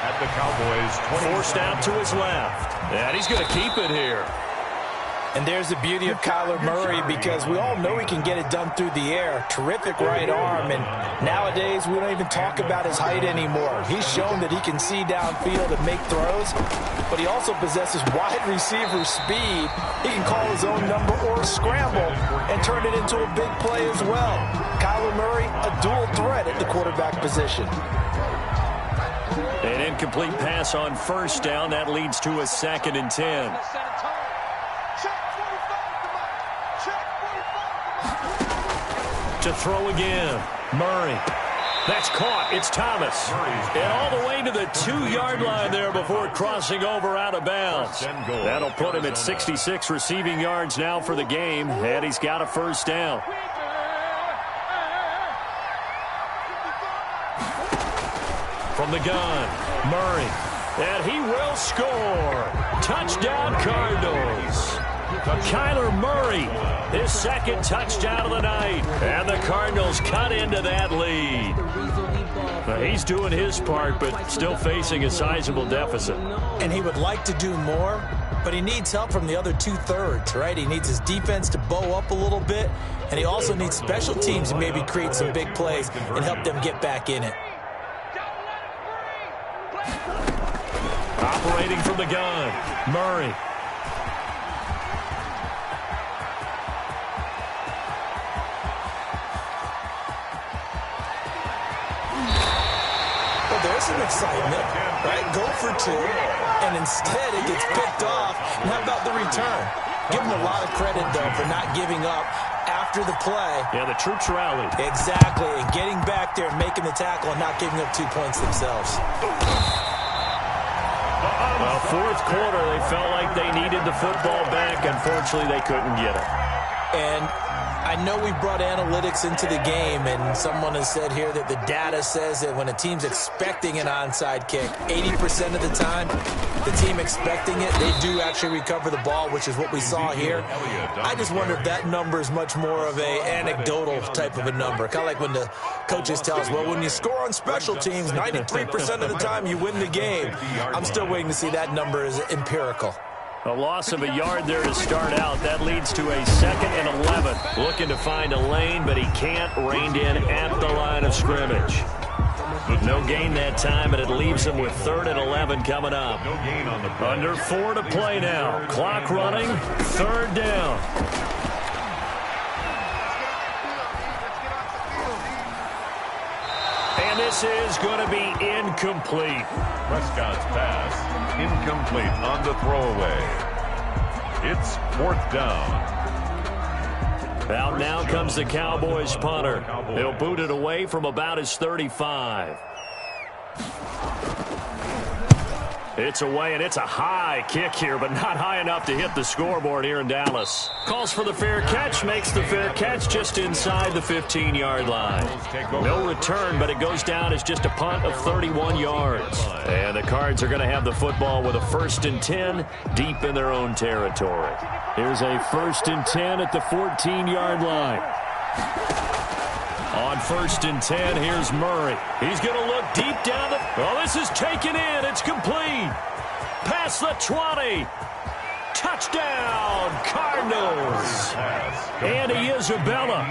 At the Cowboys, forced out to his left. And he's going to keep it here. And there's the beauty of Kyler Murray, because we all know he can get it done through the air. Terrific right arm, and nowadays we don't even talk about his height anymore. He's shown that he can see downfield and make throws, but he also possesses wide receiver speed. He can call his own number or scramble and turn it into a big play as well. Kyler Murray, a dual threat at the quarterback position. An incomplete pass on first down. That leads to a 2nd and 10. To throw again. Murray. That's caught. It's Thomas. And all the way to the 2-yard line there before crossing over out of bounds. That'll put him at 66 receiving yards now for the game. And he's got a first down. From the gun, Murray. And he will score. Touchdown, Cardinals. Kyler Murray, his 2nd touchdown of the night. And the Cardinals cut into that lead. Now, he's doing his part, but still facing a sizable deficit. And he would like to do more, but he needs help from the other 2/3, right? He needs his defense to bow up a little bit, and he also needs special teams to maybe create some big plays and help them get back in it. Operating from the gun, Murray. Well, there's some excitement, right? Go for 2, and instead it gets picked off. And how about the return? Give him a lot of credit, though, for not giving up after the play. Yeah, the troops rallied. Exactly, and getting back there and making the tackle and not giving up 2 points themselves. Well, 4th quarter, they felt like they needed the football back. Unfortunately, they couldn't get it. And I know we brought analytics into the game, and someone has said here that the data says that when a team's expecting an onside kick, 80% of the time, the team expecting it, they do actually recover the ball, which is what we saw here. I just wonder if that number is much more of a anecdotal type of a number. Kind of like when the coaches tell us, well, when you score on special teams, 93% of the time you win the game. I'm still waiting to see that number is empirical. A loss of a yard there to start out. That leads to a 2nd and 11. Looking to find a lane, but he can't. Reined in at the line of scrimmage. No gain that time, and it leaves him with 3rd and 11 coming up. Under 4 to play now. Clock running. 3rd down. And this is going to be incomplete. Prescott's pass incomplete on the throwaway. It's 4th down. Out now comes the Cowboys punter. He'll boot it away from about his 35. It's away, and it's a high kick here, but not high enough to hit the scoreboard here in Dallas. Calls for the fair catch, makes the fair catch just inside the 15-yard line. No return, but it goes down as just a punt of 31 yards. And the Cards are going to have the football with a 1st and 10 deep in their own territory. Here's a 1st and 10 at the 14-yard line. On 1st and 10, here's Murray. He's going to look deep down the... Oh, this is taken in. It's complete. Past the 20. Touchdown, Cardinals. Andy Isabella,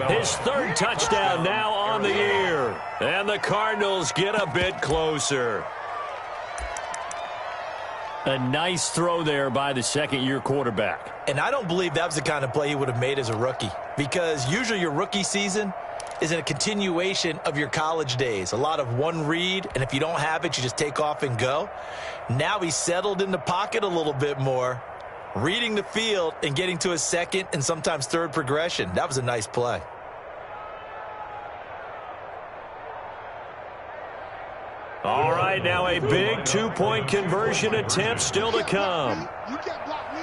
his 3rd touchdown now on the year. And the Cardinals get a bit closer. A nice throw there by the 2nd-year quarterback. And I don't believe that was the kind of play he would have made as a rookie, because usually your rookie season is in a continuation of your college days. A lot of one read, and if you don't have it, you just take off and go. Now he's settled in the pocket a little bit more, reading the field and getting to his 2nd and sometimes 3rd progression. That was a nice play. All right, now a big 2-point conversion attempt still to come. You can't block me.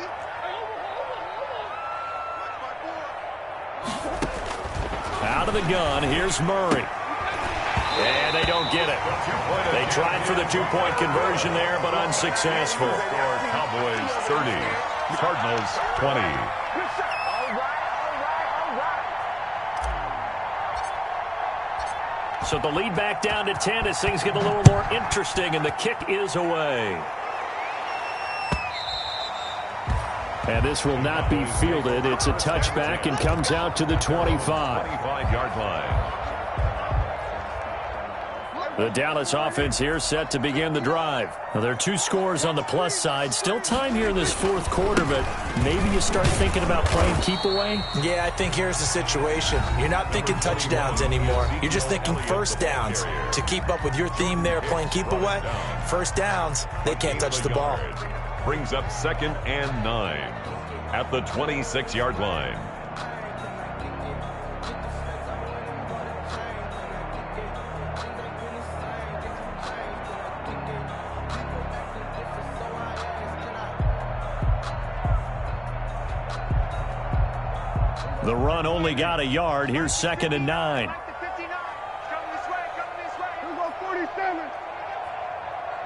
Out of the gun, here's Murray. And they don't get it. They tried for the 2-point conversion there, but unsuccessful. Cowboys 30, Cardinals 20. So the lead back down to 10 as things get a little more interesting, and the kick is away. And this will not be fielded. It's a touchback and comes out to the 25. 25-yard line. The Dallas offense here set to begin the drive. Now, there are 2 scores on the plus side. Still time here in this 4th quarter, but maybe you start thinking about playing keep away? Yeah, I think here's the situation. You're not thinking touchdowns anymore. You're just thinking 1st downs. To keep up with your theme there, playing keep away, 1st downs, they can't touch the ball. Brings up 2nd and 9 at the 26-yard line. The run only got a yard. Here's 2nd and 9. Come this way. Here we go, 47.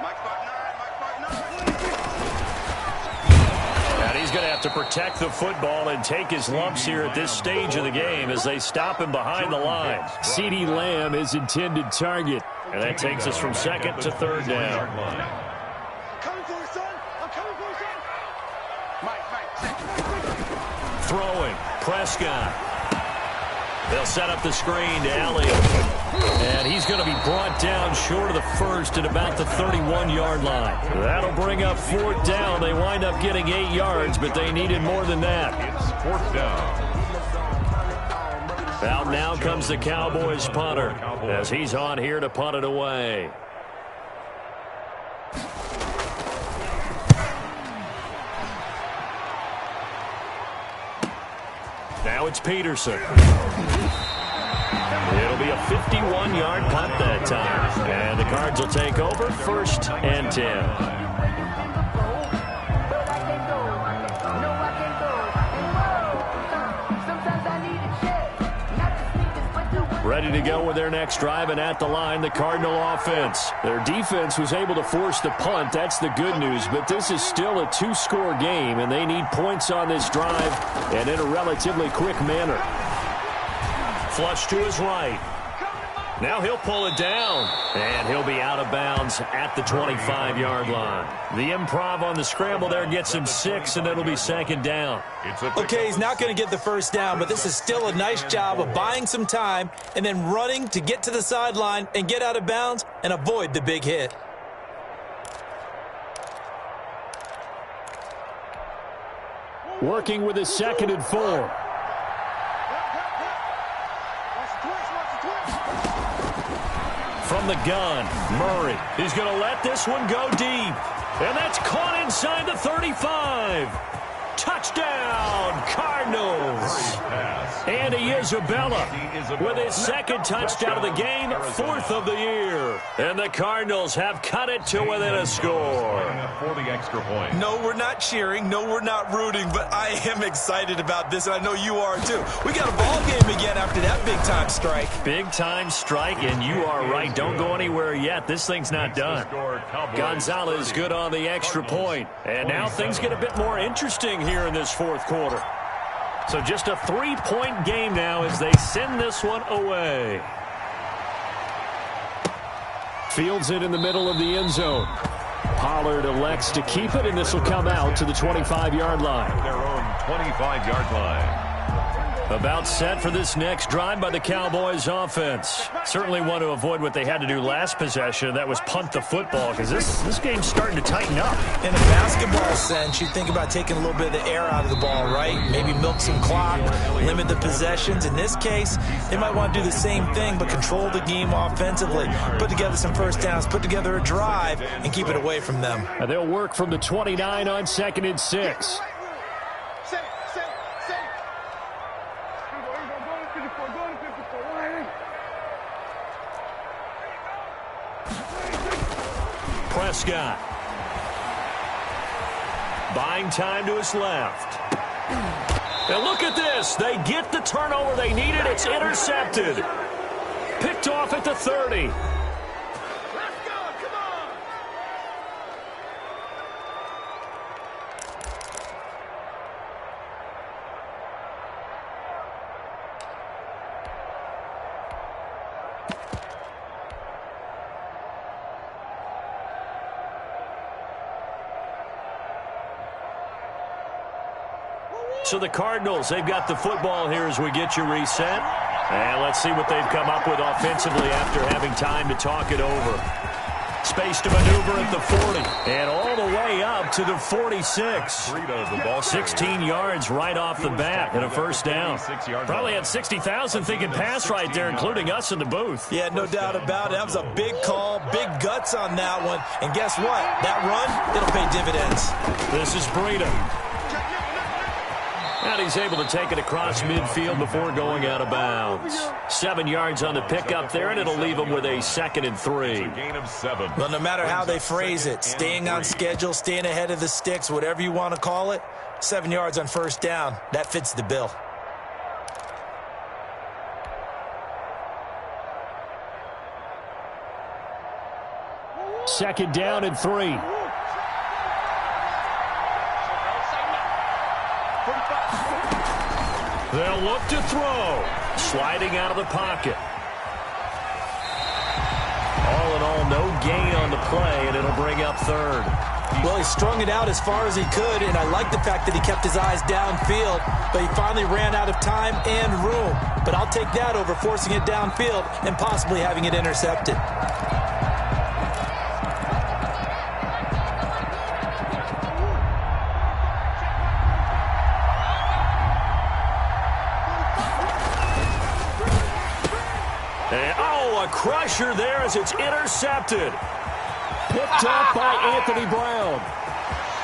Mike 5'9", And he's going to have to protect the football and take his lumps here at this stage of the game as they stop him behind the line. CeeDee Lamb is intended target. And that takes us from 2nd to 3rd down. Coming for you, son. I'm coming for you, son. Mike, check. Throwing. Prescott. They'll set up the screen to Elliott. And he's going to be brought down short of the 1st at about the 31-yard line. That'll bring up 4th down. They wind up getting 8 yards, but they needed more than that. It's 4th down. Out now comes the Cowboys punter as he's on here to punt it away. Now it's Peterson. It'll be a 51-yard punt that time. And the Cards will take over 1st and 10. Sometimes I need a check. Ready to go with their next drive, and at the line, the Cardinal offense. Their defense was able to force the punt. That's the good news, but this is still a two-score game, and they need points on this drive and in a relatively quick manner. Flush to his right. Now he'll pull it down, and he'll be out of bounds at the 25-yard line. The improv on the scramble there gets him 6, and it'll be second down. Okay, he's not going to get the first down, but this is still a nice job of buying some time and then running to get to the sideline and get out of bounds and avoid the big hit. Working with his 2nd and 4. From the gun, Murray. He's going to let this one go deep. And that's caught inside the 35. Touchdown, Cardinals. Andy Isabella with his 2nd touchdown of the game, 4th of the year. And the Cardinals have cut it to within a score. For the extra point. No, we're not cheering. No, we're not rooting, but I am excited about this, and I know you are too. We got a ball game again after that big-time strike. Big-time strike, and you are right. Don't go anywhere yet. This thing's not done. Gonzalez good on the extra point. And now things get a bit more interesting here in this 4th quarter. So just a 3-point game now as they send this one away. Fields it in the middle of the end zone. Pollard elects to keep it, and this will come out to the 25-yard line. Their own 25-yard line. About set for this next drive by the Cowboys offense. Certainly want to avoid what they had to do last possession. That was punt the football, because this game's starting to tighten up. In a basketball sense, you think about taking a little bit of the air out of the ball, right? Maybe milk some clock, limit the possessions. In this case, they might want to do the same thing, but control the game offensively. Put together some first downs, put together a drive, and keep it away from them. And they'll work from the 29 on 2nd and 6. Prescott. Buying time to his left. And look at this. They get the turnover they needed. It's intercepted. Picked off at the 30. So the Cardinals, they've got the football here as we get you reset. And let's see what they've come up with offensively after having time to talk it over. Space to maneuver at the 40. And all the way up to the 46. 16 yards right off the bat and a first down. Probably had 60,000 thinking pass right there, including us in the booth. Yeah, no doubt about it. That was a big call, big guts on that one. And guess what? That run, it'll pay dividends. This is Breida. And he's able to take it across midfield before going out of bounds. 7 yards on the pickup there, and it'll leave him with a 2nd and 3. A gain of 7. Well, no matter how they phrase it, staying on schedule, staying ahead of the sticks, whatever you want to call it, 7 yards on first down, that fits the bill. Second down and 3. They'll look to throw. Sliding out of the pocket. All in all, no gain on the play, and it'll bring up 3rd. Well, he strung it out as far as he could, and I like the fact that he kept his eyes downfield, but he finally ran out of time and room. But I'll take that over forcing it downfield and possibly having it intercepted. A crusher there as it's intercepted. Picked up by Anthony Brown.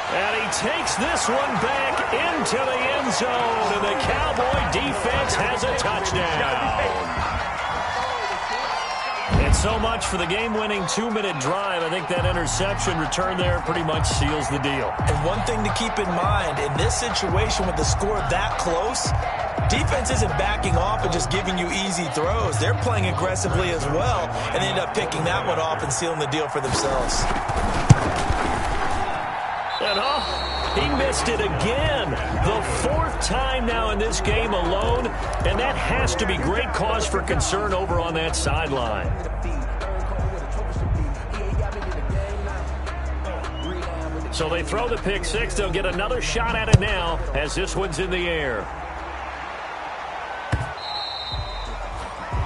And he takes this one back into the end zone, and the Cowboy defense has a touchdown. And so much for the game-winning 2-minute drive. I think that interception return there pretty much seals the deal. And one thing to keep in mind, in this situation with the score that close, defense isn't backing off and just giving you easy throws. They're playing aggressively as well, and they end up picking that one off and sealing the deal for themselves. And he missed it again. The 4th time now in this game alone, and that has to be great cause for concern over on that sideline. So they throw the pick six. They'll get another shot at it now as this one's in the air.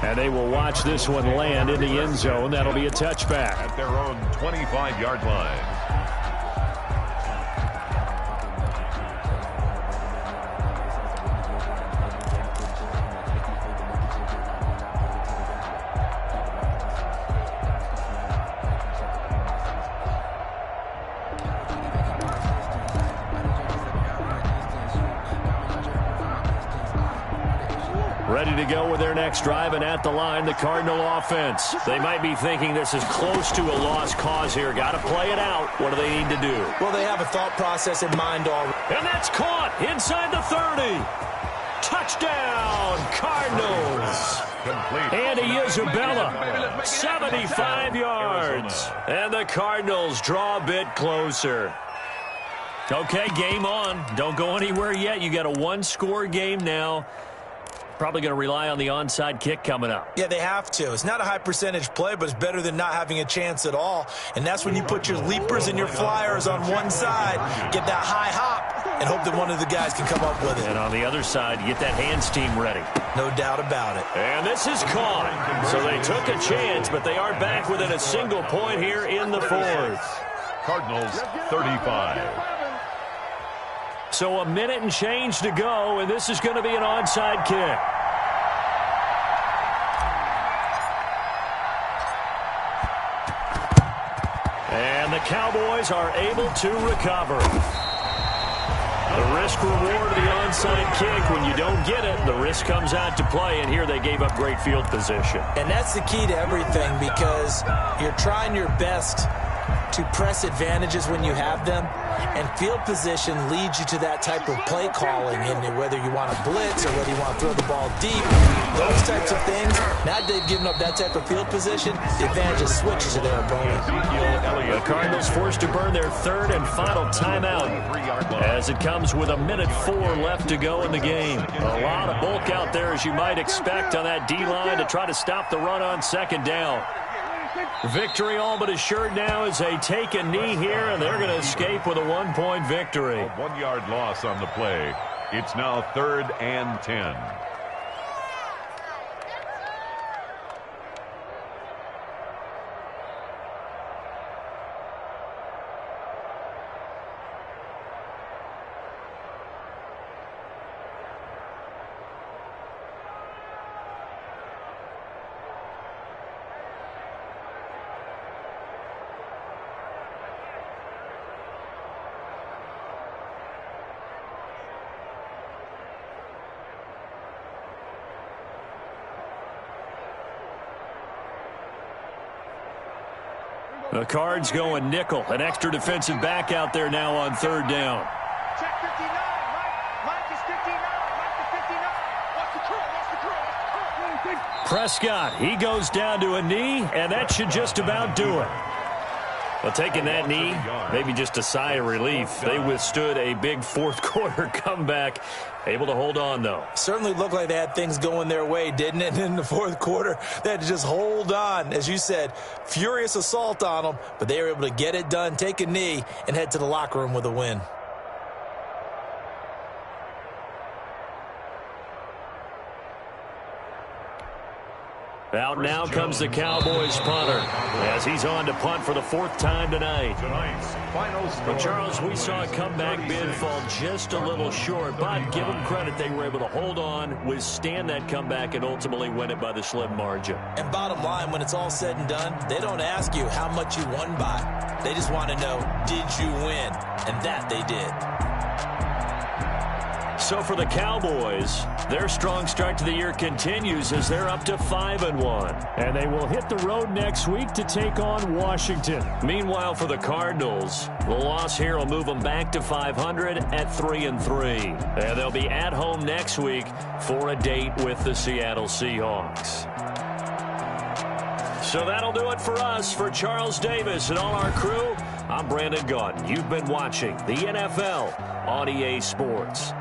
And they will watch this one land in the end zone. That'll be a touchback. At their own 25-yard line. Ready to go with their next drive, and at the line, the Cardinal offense. They might be thinking this is close to a lost cause here. Got to play it out. What do they need to do? Well, they have a thought process in mind already. And that's caught inside the 30. Touchdown, Cardinals. Andy Isabella, 75 yards. And the Cardinals draw a bit closer. Okay, game on. Don't go anywhere yet. You got a one-score game now. Probably going to rely on the onside kick coming up. Yeah, they have to. It's not a high percentage play, but it's better than not having a chance at all. And that's when you put your leapers and your flyers on one side, get that high hop, and hope that one of the guys can come up with it. And on the other side, you get that hands team ready. No doubt about it. And this is caught. So they took a chance, but they are back within a single point here in the 4th. Cardinals 35. So a minute and change to go, and this is going to be an onside kick. And the Cowboys are able to recover. The risk-reward of the onside kick, when you don't get it, the risk comes out to play, and here they gave up great field position. And that's the key to everything, because you're trying your best to press advantages when you have them, and field position leads you to that type of play calling, and whether you want to blitz or whether you want to throw the ball deep, those types of things. Now they've given up that type of field position, the advantage just switches to their opponent. The Cardinals forced to burn their 3rd and final timeout as it comes with 1:04 left to go in the game. A lot of bulk out there, as you might expect, on that D-line to try to stop the run on 2nd down. Victory all but assured now as they take a knee here, and they're going to escape with a 1-point victory. A 1-yard loss on the play. It's now 3rd and 10. The Cards going nickel. An extra defensive back out there now on 3rd down. Check 59. Mike is 59. Mike is 59. What's the crew? What's the crew? What's the crew? Prescott, he goes down to a knee, and that should just about do it. Well, taking that knee, maybe just a sigh of relief. They withstood a big 4th quarter comeback. Able to hold on, though. Certainly looked like they had things going their way, didn't it? And in the 4th quarter, they had to just hold on. As you said, furious assault on them, but they were able to get it done, take a knee, and head to the locker room with a win. Out now comes the Cowboys punter as he's on to punt for the 4th time tonight. But Charles, we saw a comeback bid fall just a little short, but give them credit, they were able to hold on, withstand that comeback, and ultimately win it by the slim margin. And bottom line, when it's all said and done, they don't ask you how much you won by. They just want to know, did you win? And that they did. So for the Cowboys, their strong start to the year continues as they're up to 5-1. And they will hit the road next week to take on Washington. Meanwhile, for the Cardinals, the loss here will move them back to 500 at 3-3. And they'll be at home next week for a date with the Seattle Seahawks. So that'll do it for us. For Charles Davis and all our crew, I'm Brandon Gaudin. You've been watching the NFL on EA Sports.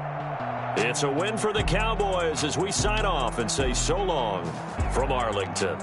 It's a win for the Cowboys as we sign off and say so long from Arlington.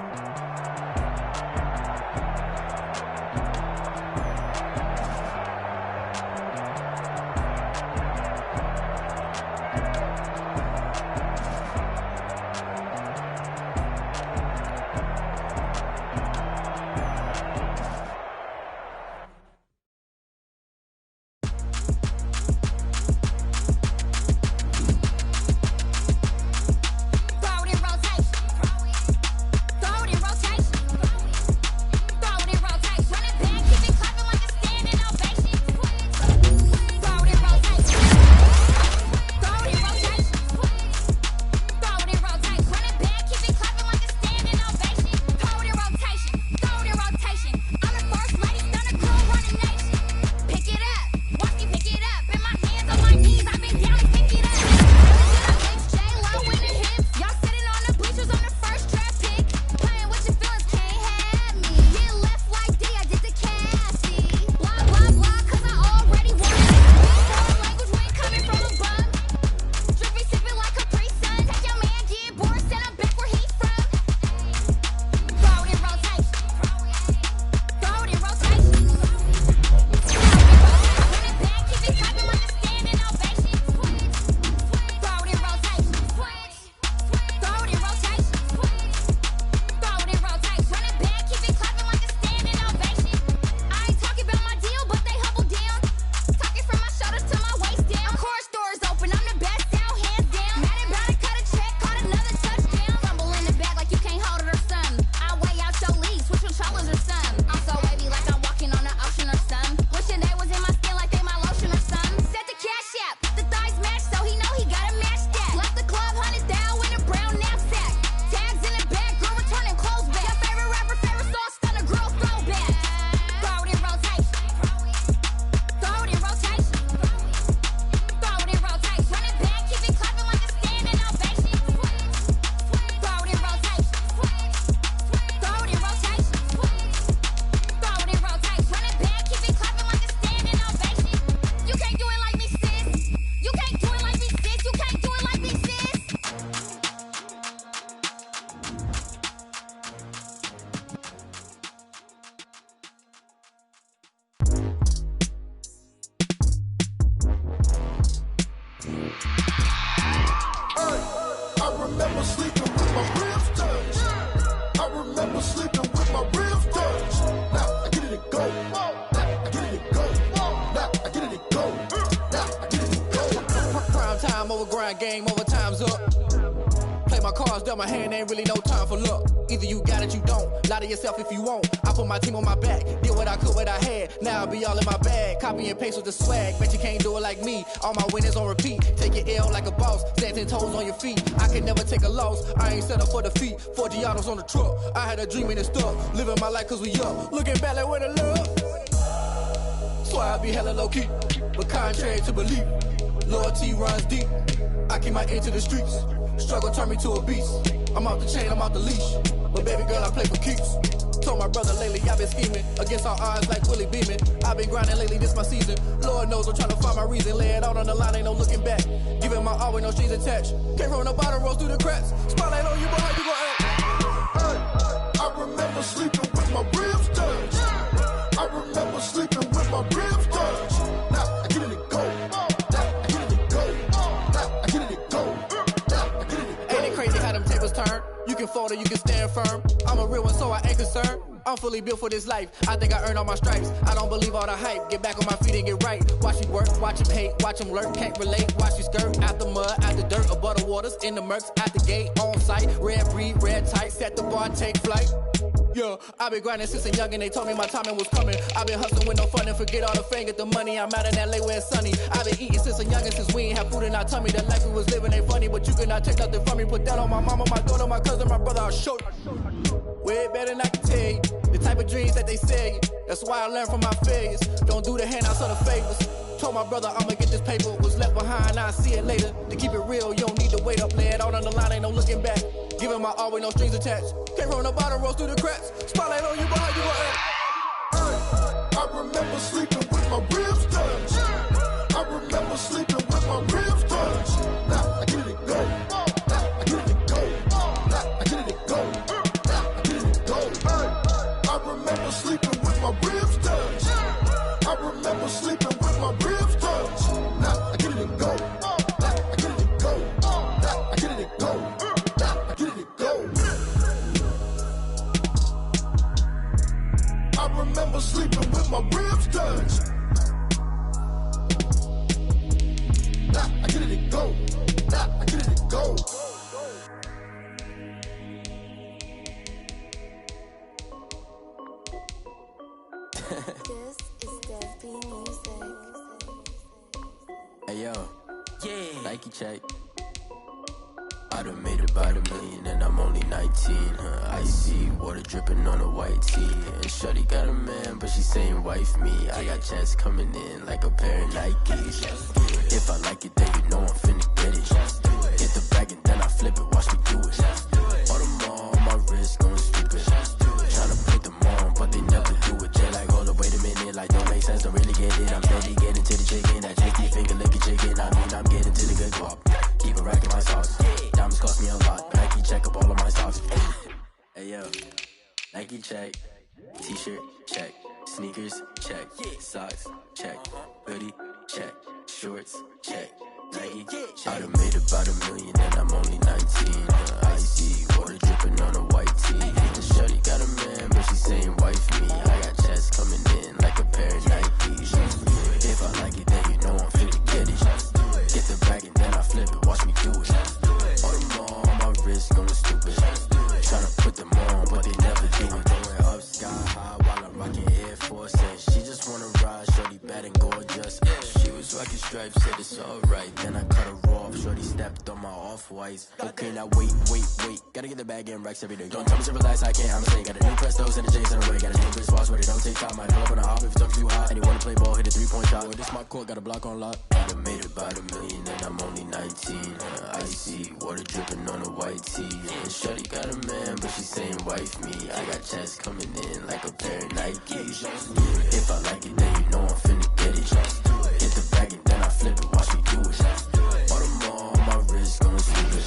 Game over, time's up. Play my cards, dealt my hand, ain't really no time for luck. Either you got it, you don't. Lie to yourself if you won't. I put my team on my back, did what I could, what I had. Now I be all in my bag, copy and paste with the swag. Bet you can't do it like me. All my winners on repeat. Take your L like a boss, stand 10 toes on your feet. I can never take a loss, I ain't set up for defeat. 4 Giottos on the truck, I had a dream and it stuck. Living my life cause we up, looking back like where the love. Swear I be hella low key, but contrary to belief, loyalty runs deep. I keep my ear to the streets. Struggle turn me to a beast. I'm off the chain, I'm off the leash. But baby girl, I play for keeps. Told my brother lately, I've been scheming. Against all odds like Willie Beeman. I've been grinding lately, this my season. Lord knows I'm trying to find my reason. Lay it out on the line, ain't no looking back. Giving my all with no strings attached. Can't roll no bottom, rolls through the cracks. Spotlight on you, but how you gon' act? Hey, I remember sleeping with my ribs touched. I remember sleeping with my ribs touched. Now I get it and go. You can fold or you can stand firm. I'm a real one, so I ain't concerned. I'm fully built for this life. I think I earned all my stripes. I don't believe all the hype. Get back on my feet and get right. Watch you work, watch him hate, watch him lurk. Can't relate, watch you skirt. Out the mud, out the dirt, above the waters, in the murks, out the gate, on site. Red breed, red tight, set the bar, take flight. Yeah, I been grinding since a young and they told me my timing was coming. I been hustling with no fun and forget all the fame, get the money. I'm out in LA where it's sunny. I been eating since a young and since we ain't have food in our tummy. The life we was living ain't funny, but you cannot take nothing from me. Put that on my mama, my daughter, my cousin, my brother, I'll show you. Way better than I can tell you. The type of dreams that they sell you. That's why I learned from my failures. Don't do the handouts or the favors. Told my brother I'ma get this paper. Was left behind, I'll see it later. To keep it real, you don't need to wait up. Lay it out on the line, ain't no looking back. Giving my all with no strings attached. Came from the bottom, rose through the cracks. Spotlight on you, but how you gon' act? I remember sleeping with my ribs touched. I remember sleeping with my ribs touched. Now I get it go. Now I get it go. Now I get it go. Now I get it go. I remember sleeping with my ribs touched. I remember sleeping with my ribs touched. Now I get it go. Now I get it go. Now I get it go. Now I get it go. I remember sleeping with my ribs touched. Nah, I get it go. Nah, I get it go. This is Dev B Music. Hey yo, yeah. Nike check. I done made about $1 million and I'm only 19. Icy water dripping on a white tee. And shorty got a man, but she saying wife me. I got checks coming in like a pair of Nikes. If I like it, then you know I'm finna get it. Hit the bag and then I flip it, watch me do it. All them all on my wrist going stupid. Tryna put them on, but they never do it. They're like, hold up, wait a minute, like don't make sense, don't really get it. I'm steady getting to the chicken, that tasty finger licking chicken. I mean, I'm getting to the good guap. Keep a rack in my sauce. Diamonds cost me a lot. Nike check up all of my socks. Hey yo, Nike check. T-shirt check. Sneakers check. Socks check. Hoodie check. Shorts check. Nike check. I done made about $1 million and I'm only 19. Icy water dripping on a white tee. The shorty got a man, but she saying wife me. I got checks coming in like a pair of Nikes. If I like it, then you know I'm finna get it. Get the bag and then I flip it, watch me do it. All them all on my wrist going stupid. Tryna put them on, but they never do it. Going up sky high while I'm rocking Air Force. And she just wanna ride, shorty bad and gorgeous. She was rocking stripes, said it's alright. Then I cut her off, shorty stepped on my off-whites. Okay, now wait. Gotta get the bag and racks every day. Don't tell me to relax, I can't, I'm saying. Got a new Prestos and a J's in a way. Got a new wrist watch where they don't take time. Might pull up on a hop if it's talking too hot. And you wanna play ball, hit a 3-point shot. With this my court, got a block on lock. I done made about $1 million and I'm only 19. Icy water dripping on a white tee. And shorty got a man, but she saying wife me. I got checks coming in like a pair of Nikes. If I like it, then you know I'm finna get it. Hit the bag and then I flip it, watch me do it. All them all on my wrist going stupid.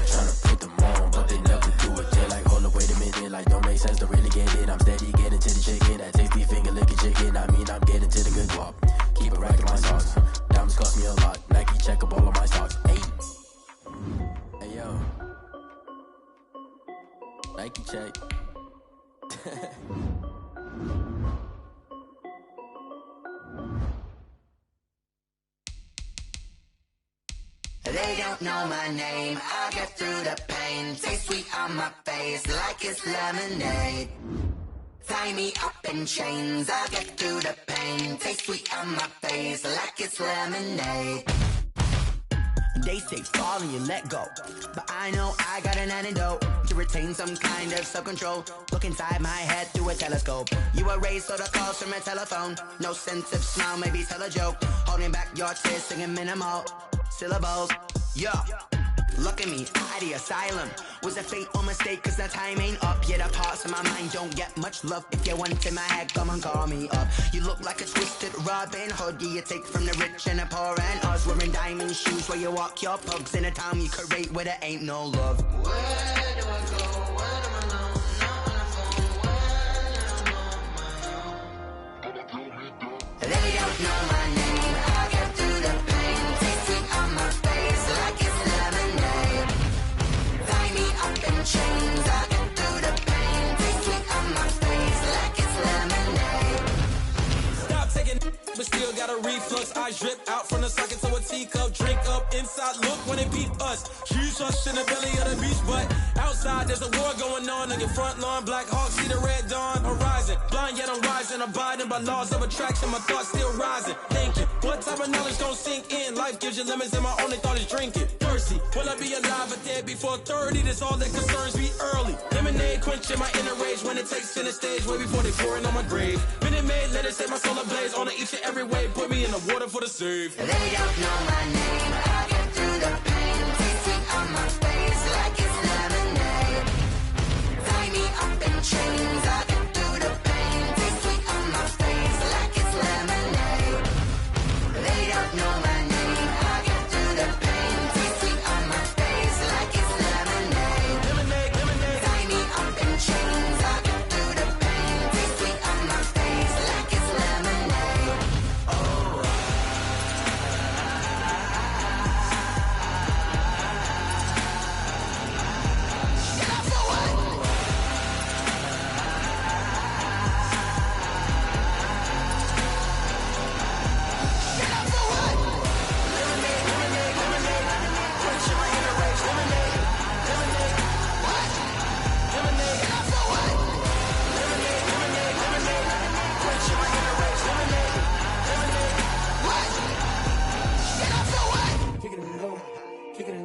Tryna put them on, but they never do it. They're like, hold up, wait a minute, like don't make sense, don't really get it. I'm steady getting to the chicken, that tasty finger licking chicken. I mean, I'm getting to the good guap. Keep a rack in my socks. Diamonds cost me a lot. Nike check up all of my stocks. Hey yo, Nike check. They don't know my name, I'll get through the pain. Taste sweet on my face like it's lemonade. Tie me up in chains, I'll get through the pain. Taste sweet on my face like it's lemonade. They say fall and you let go, but I know I got an antidote to retain some kind of self-control. Look inside my head through a telescope. You erase all the calls from a telephone. No sense of smile, maybe tell a joke. Holding back your tears, singing minimal syllables. Yeah, look at me, out the asylum. Was a fate or mistake, cause the time ain't up. Yet the parts of my mind don't get much love. If you want in my head, come and call me up. You look like a twisted Robin Hood. Yeah, you take from the rich and the poor and us. Wearing diamond shoes where you walk your pugs. In a town you create where there ain't no love. Where do I go? Where am I now? Not on the phone. Where am I on my own? They don't know my name. I get through the pain. Taste sweet on my face like it's lemonade. Tie me up in chains. I get through the pain. Taste sweet on my face like it's lemonade. Stop taking, but still got a reflux. I drip out from the socket to a teacup. Drink up inside. Look when they beat us. Choose us in the belly of the beach, but outside. outside, there's a war going on your front lawn. Black Hawk, see the red dawn horizon. Blind yet I'm rising, abiding by laws of attraction. My thoughts still rising, thinking, what type of knowledge gon' sink in? Life gives you limits and my only thought is drinking. Thirsty, will I be alive or dead before 30? That's all that concerns me early. Lemonade quenching my inner rage when it takes center stage, way before they pour it on my grave. Minute Maid, let it set my soul ablaze on each and every way. Put me in the water for the save. They don't know my name, I get through the pain. Taste sweet on my face like it's lemonade. Tie me up in chains, I get through the pain. Taste sweet on my face like it's lemonade. They don't know my name, I get through the pain. Taste sweet on my face like it's lemonade. Lemonade, lemonade. Tie me up in chains, I get through the pain. Taste sweet on my face like it's lemonade.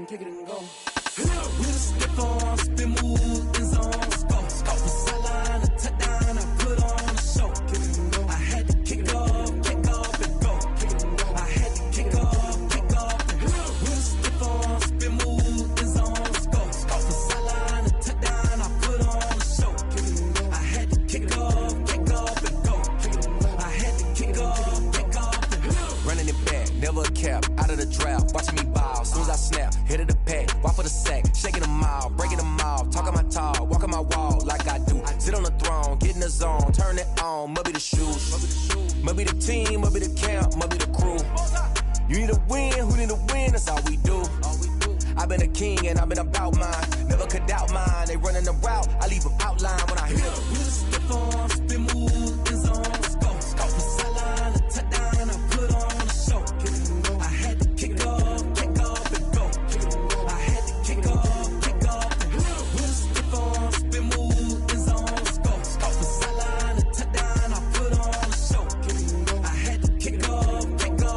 Kick it and go. With a stiff arm, spin move, in zone, scope. Scope the sideline, a touchdown, I put on a show. I had to kick off and go. I had to kick off and go. With a stiff arm, spin move, in zone, scope. Scope the sideline, a touchdown, I put on a show. I had to kick off and go. I had to kick off and go. Running it back, never a cap, out of the drought, watching me bow. Soon as I snap, hit of the pack, walk for the sack, shaking them out, breaking them off, talking my talk, walking my wall like I do. Sit on the throne, get in the zone, turn it on, must be the shoes, must be the team, must be the camp, must be the crew. You need a win, who need a win, that's all we do. I've been a king and I've been about mine, never could doubt mine. They running the route, I leave them outline when I hit them. With a stiff arm, spin move, in zone, scope. Scope the sideline, a touchdown, I put on a show. I had to kick off and go. I had to kick off and go. With a stiff arm, spin move, in zone, scope. Scope the sideline, a touchdown, I put on a show. I had to kick off and go.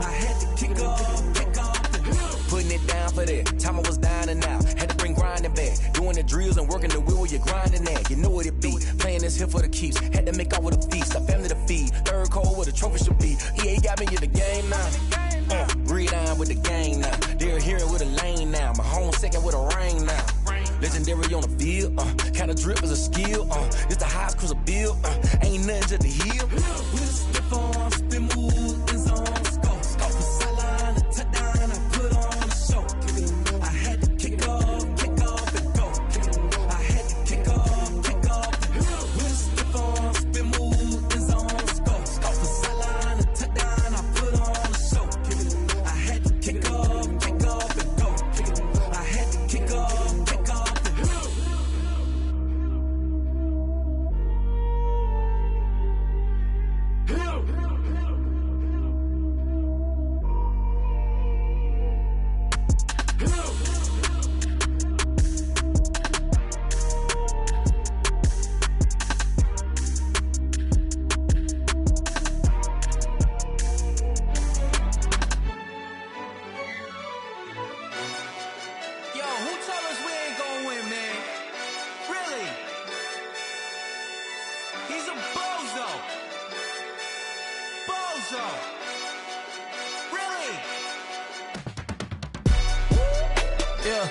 I had to kick off and go. Putting it down for that, time I was down and out, had to bring grinding back, doing the drills and working the wheel where you're grinding at, you know what it be, playing this here for the keeps, had to make out with a feast, a family to feed, third cold where the trophy should be, EA got me in the game now, breathe on with the gang now, they're here with a lane now, my home second with a rain now, legendary on the field, kinda drip is a skill, it's the highest cruiser bill, ain't nothing to the hill. With a stiff arm, spin move, in zone, scope. Scope the sideline, a touchdown, I put on a show. I had to kick off and go. I had to kick off and go. With a stiff arm, spin move, in zone, scope. Scope the sideline, a touchdown, I put on a show. I had to kick off and go. I had to kick off and go. Yo, who told us we ain't gonna win, man? Really? He's a bozo. Bozo. Really? Yeah,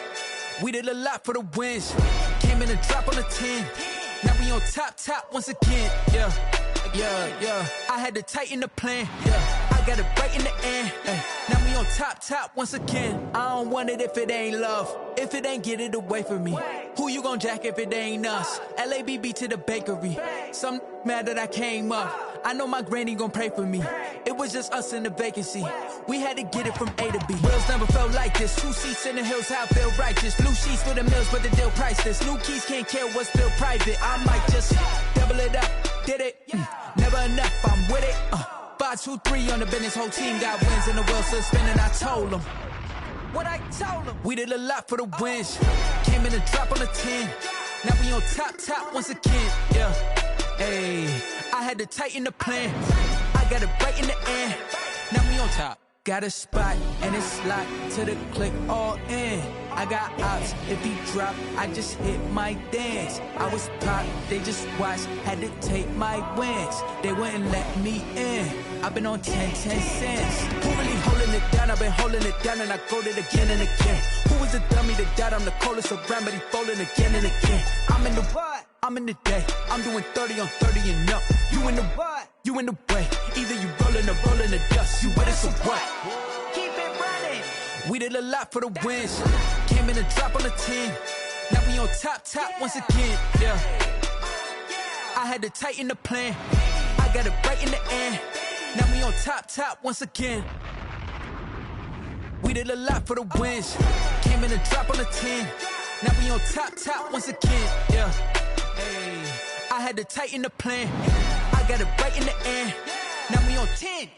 we did a lot for the wins. Came in a drop on the 10. Now we on top once again. Yeah. I had to tighten the plan. Yeah, I got it right in the end. Now we on top once again. I don't want it if it ain't love. If it ain't, get it away from me. Who you gon' jack if it ain't us? LABB to the bakery. Some mad that I came up. I know my granny gon' pray for me. It was just us in the vacancy. We had to get it from A to B. Wheels never felt like this. 2 seats in the hills, how I feel righteous. Blue sheets for the mills, but the deal priceless. New keys can't care what's still private. I might just double it up. Did it? Never enough, I'm with it. 5, 2, 3 on the business. Whole team got wins and the wheels still spinning. I told them. what I told them. We did a lot for the wins. Came in and drop on the 10. Now we on top once again. Yeah. Hey, I had to tighten the plan. I got it right in the end. Now we on top. Got a spot and it's locked to the click all in. I got ops, if he drop, I just hit my dance. I was pop, they just watched, had to take my wins. They wouldn't let me in. I've been on 10 cents. Who really holding it down? I've been holding it down and I go it again and again. Who was the dummy that died? I'm the coldest around, but he folding again and again. I'm in the what? I'm in the day. I'm doing 30 on 30 and up. You in the what? You in the way. Either you rolling or rolling the dust. You with us or what? Keep it running. We did a lot for the wins. Came in and drop on the 10. Now we on top once again. Yeah. I had to tighten the plan. I got it right in the end. Now we on top once again. We did a lot for the wins. Came in and drop on the 10. Now we on top once again. Yeah. Hey, I had to tighten the plan. I got it right in the end. Now we on 10.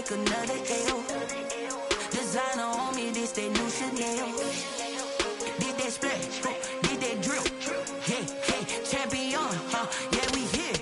Another L. Designer on me, this that new Chanel. Did that splash, did that drill. Yeah, champion, yeah, we here.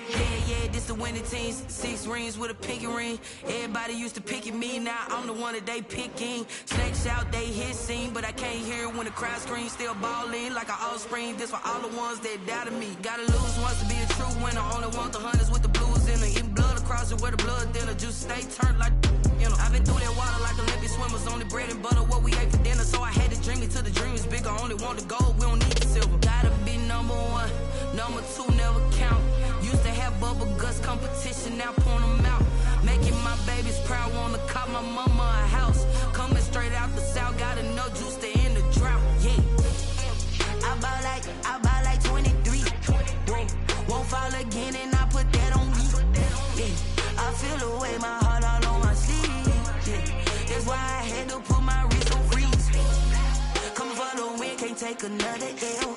Yeah, this the winning teams. 6 rings with a pinky ring. Everybody used to picking me, now I'm the one that they picking. Snakes out, they hit scene, but I can't hear when the crowd screams. Still ballin' like an offspring. This for all the ones that doubted me. Gotta lose once to be a true winner. Only want the hunters with the blues in it. Eating blood across it where the blood thinner. Juice stay turned like. You know, I've been through that water like Olympic swimmers. Only bread and butter, what we ate for dinner. So I had to dream it till the dream is bigger. Only want the gold, we don't need the silver. Gotta be number 1, number 2 never count. Used to have bubble guts competition, now point them out. Making my babies proud, wanna cop my mama a house. Coming straight out the south, got enough juice to end the drought. Yeah, I buy like 23. Won't fall again and I put that on me. Yeah, I feel the way my heart all on my sleeve. That's why I had to put my wrist on freeze. Coming for the win, can't take another L.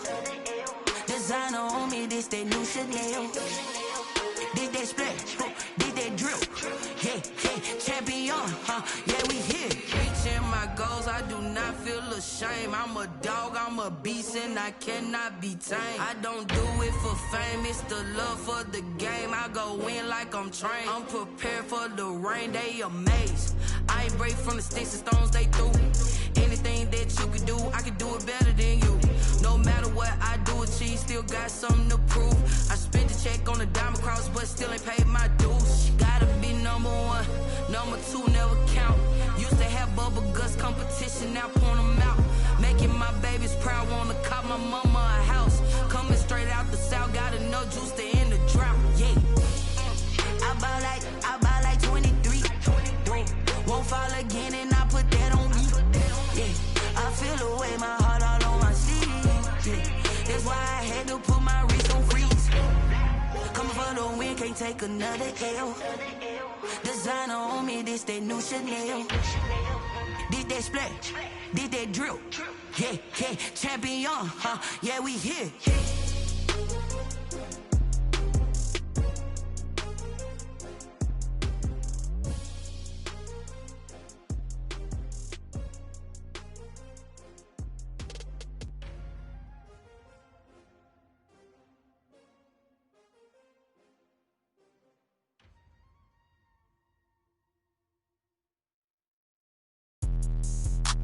Designer on me, this that new Chanel. Did that splash, did that drill. Yeah, champion, yeah, we here. Reaching my goals, I do not feel ashamed. I'm a dog, I'm a beast, and I cannot be tamed. I don't do it for fame, it's the love for the game. I go in like I'm trained. I'm prepared for the rain, they amazed. I ain't break from the sticks and stones they threw. Anything that you could do, I could do it better than you. No matter what I do, achieve, still got something to prove. I spent the check on the diamond cross, but still ain't paid my dues. Gotta be number 1, number 2 never count. Used to have bubble guts competition, now point them out. Making my babies proud, wanna cop my mama a house. Coming straight out the south, got enough juice to end the drought. Yeah, I buy like 23. Won't fall again and I put that on me. Yeah, I feel the way my heart all on my sleeve. Yeah, that's why I had to put my wrist on freeze. Coming for the win, can't take another L. Designer on me, this that new Chanel. Did that splash, did that drill. Yeah, champion, yeah, we here.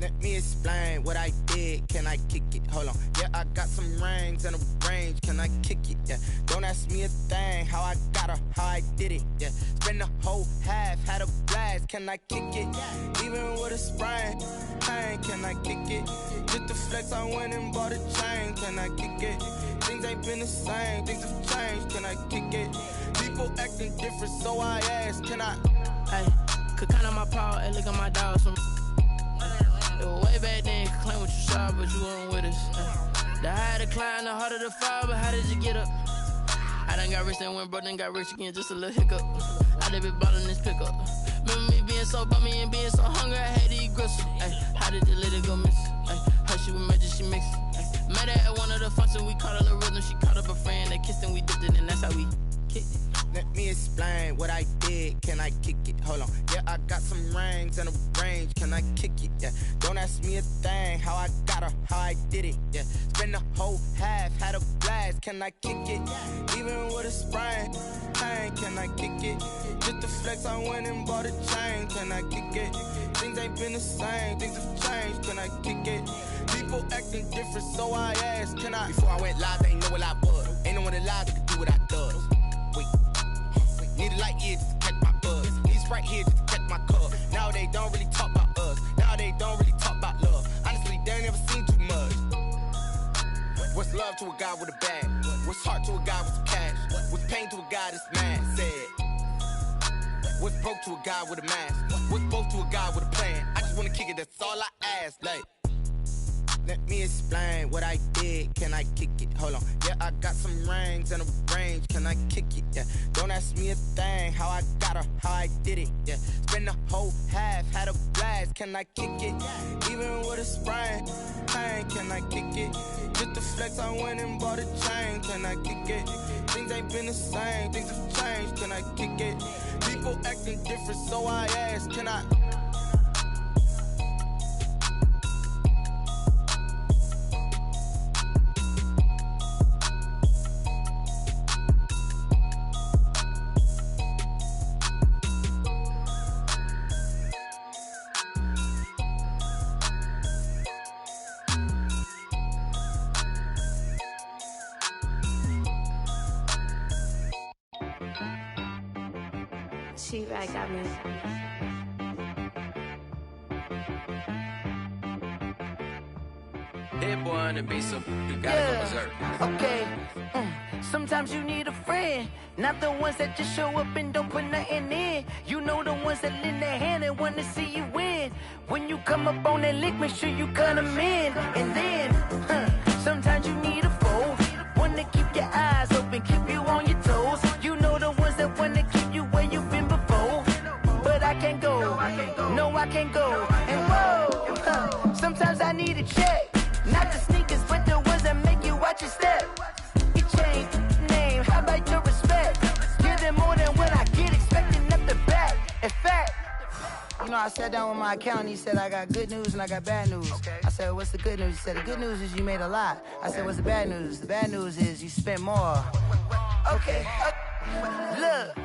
Let me explain what I did. Can I kick it? Hold on. Yeah, I got some rings and a range. Can I kick it? Yeah. Don't ask me a thing. How I got her, how I did it. Yeah. Spend the whole half, had a blast. Can I kick it? Even with a sprain. Hey, can I kick it? Just to flex, I went and bought a chain. Can I kick it? Things ain't been the same. Things have changed. Can I kick it? People acting different, so I asked. Can I? Hey, could count on my power and look at my dogs from. Way back then, could claim what you saw, but you weren't with us. The higher the climb, the harder the fall, but how did you get up? I done got rich and went broke, then got rich again, just a little hiccup. I done been ballin' this pickup. Remember me being so bummy and being so hungry, I had to eat gristle. Ay, how did the lady go miss? Ay, how she was magic, she mixed. Met her at one of the functions, we caught her the rhythm. She caught up a friend, they kissed and we dipped it, and that's how we kicked it. Let me explain what I did. Can I kick it? Hold on. Yeah, I got some rings and a range. Can I kick it? Yeah. Don't ask me a thing. How I got her, how I did it. Yeah. Spend the whole half, had a blast. Can I kick it? Even with a sprain. Hey, can I kick it? Just to flex, I went and bought a chain. Can I kick it? Things ain't been the same. Things have changed. Can I kick it? People acting different, so I asked. Can I? Before I went live, they ain't know what I was. Ain't no one alive that could do what I does. Wait. Need a light here just to catch my buzz. Need Sprite here just to catch my cup. Now they don't really talk about us. Now they don't really talk about love. Honestly, they ain't never seen too much. What's love to a guy with a bag? What's heart to a guy with some cash? What's pain to a guy that's mad? Said. What's broke to a guy with a mask? What's broke to a guy with a plan? I just wanna kick it, that's all I ask. Like, let me explain what I did. Can I kick it? Hold on. Yeah, I got some rings and a range. Can I kick it? Yeah. Don't ask me a thing. How I got her, how I did it. Yeah. Spend the whole half, had a blast. Can I kick it? Even with a sprain. Hey, can I kick it? Just to flex, I went and bought a chain. Can I kick it? Things ain't been the same. Things have changed. Can I kick it? People acting different, so I asked. Can I? She right got me. Hit boy on the beat, so you gotta go berserk. Okay. Sometimes you need a friend, not the ones that just show up and don't put nothing in. You know the ones that lend their hand and want to see you win. When you come up on that lick, make sure you cut them in. And then, sometimes you need a foe, one to keep your eyes open, keep you on your toes. You know the ones that want to keep you where you've been before. But I can't go, no I can't go. And whoa, sometimes I need a check. Not the sneakers, but the ones that make you watch your step. You change name, how about your respect? Give them more than what I get, expecting up the back. In fact, you know, I sat down with my accountant, he said I got good news and I got bad news. I said, what's the good news? He said, the good news is you made a lot. I said, what's the bad news? The bad news is you spent more. Okay. Look,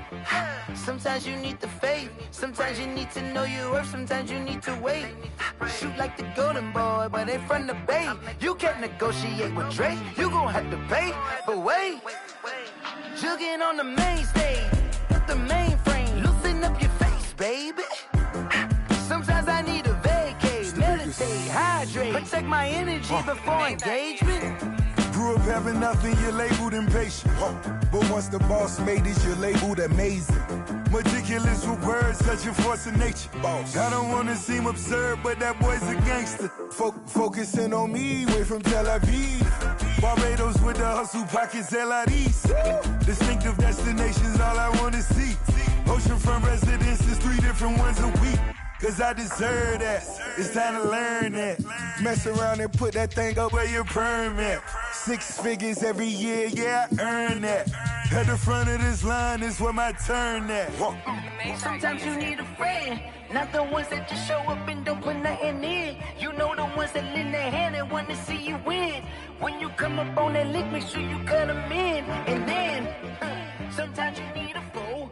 sometimes you need the faith, sometimes you need to know your worth, sometimes you need to wait. Shoot like the golden boy, but they from the bay. You can't negotiate with Drake, you gon' have to pay. But wait, jugging on the main stage, with the mainframe, loosen up your face, baby. Sometimes I need a vacate, meditate, hydrate, protect my energy before engagement. Grew up having nothing, you're labeled impatient. But once the boss made it, you're labeled amazing. Meticulous with words, such a force of nature. I don't wanna seem absurd, but that boy's a gangster. Focusing on me, way from Tel Aviv. Barbados with the hustle pockets, LIDs. Distinctive destinations, all I wanna see. Oceanfront residences, 3 different ones a week. Cause I deserve that, it's time to learn that. Mess around and put that thing up where your perm at. 6 figures every year, yeah, I earn that. At the front of this line is where my turn at. Sometimes you need a friend, not the ones that just show up and don't put nothing in. You know the ones that lend their hand and want to see you win. When you come up on that lick, make sure you cut them in. And then, sometimes you need a foe.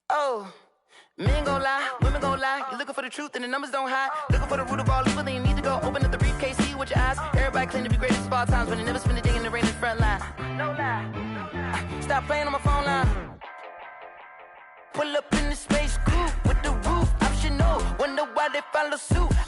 Oh. Ming gon' lie, women gon' lie. You looking for the truth and the numbers don't hide. Looking for the root of all evil, then you need to go open up the briefcase, see with your eyes. Everybody claim to be greatest of all times, but they never spend a day in the rain in the front line. No lie. Stop playing on my phone line. Pull up in the space coupe with the roof optional. Wonder why they follow suit.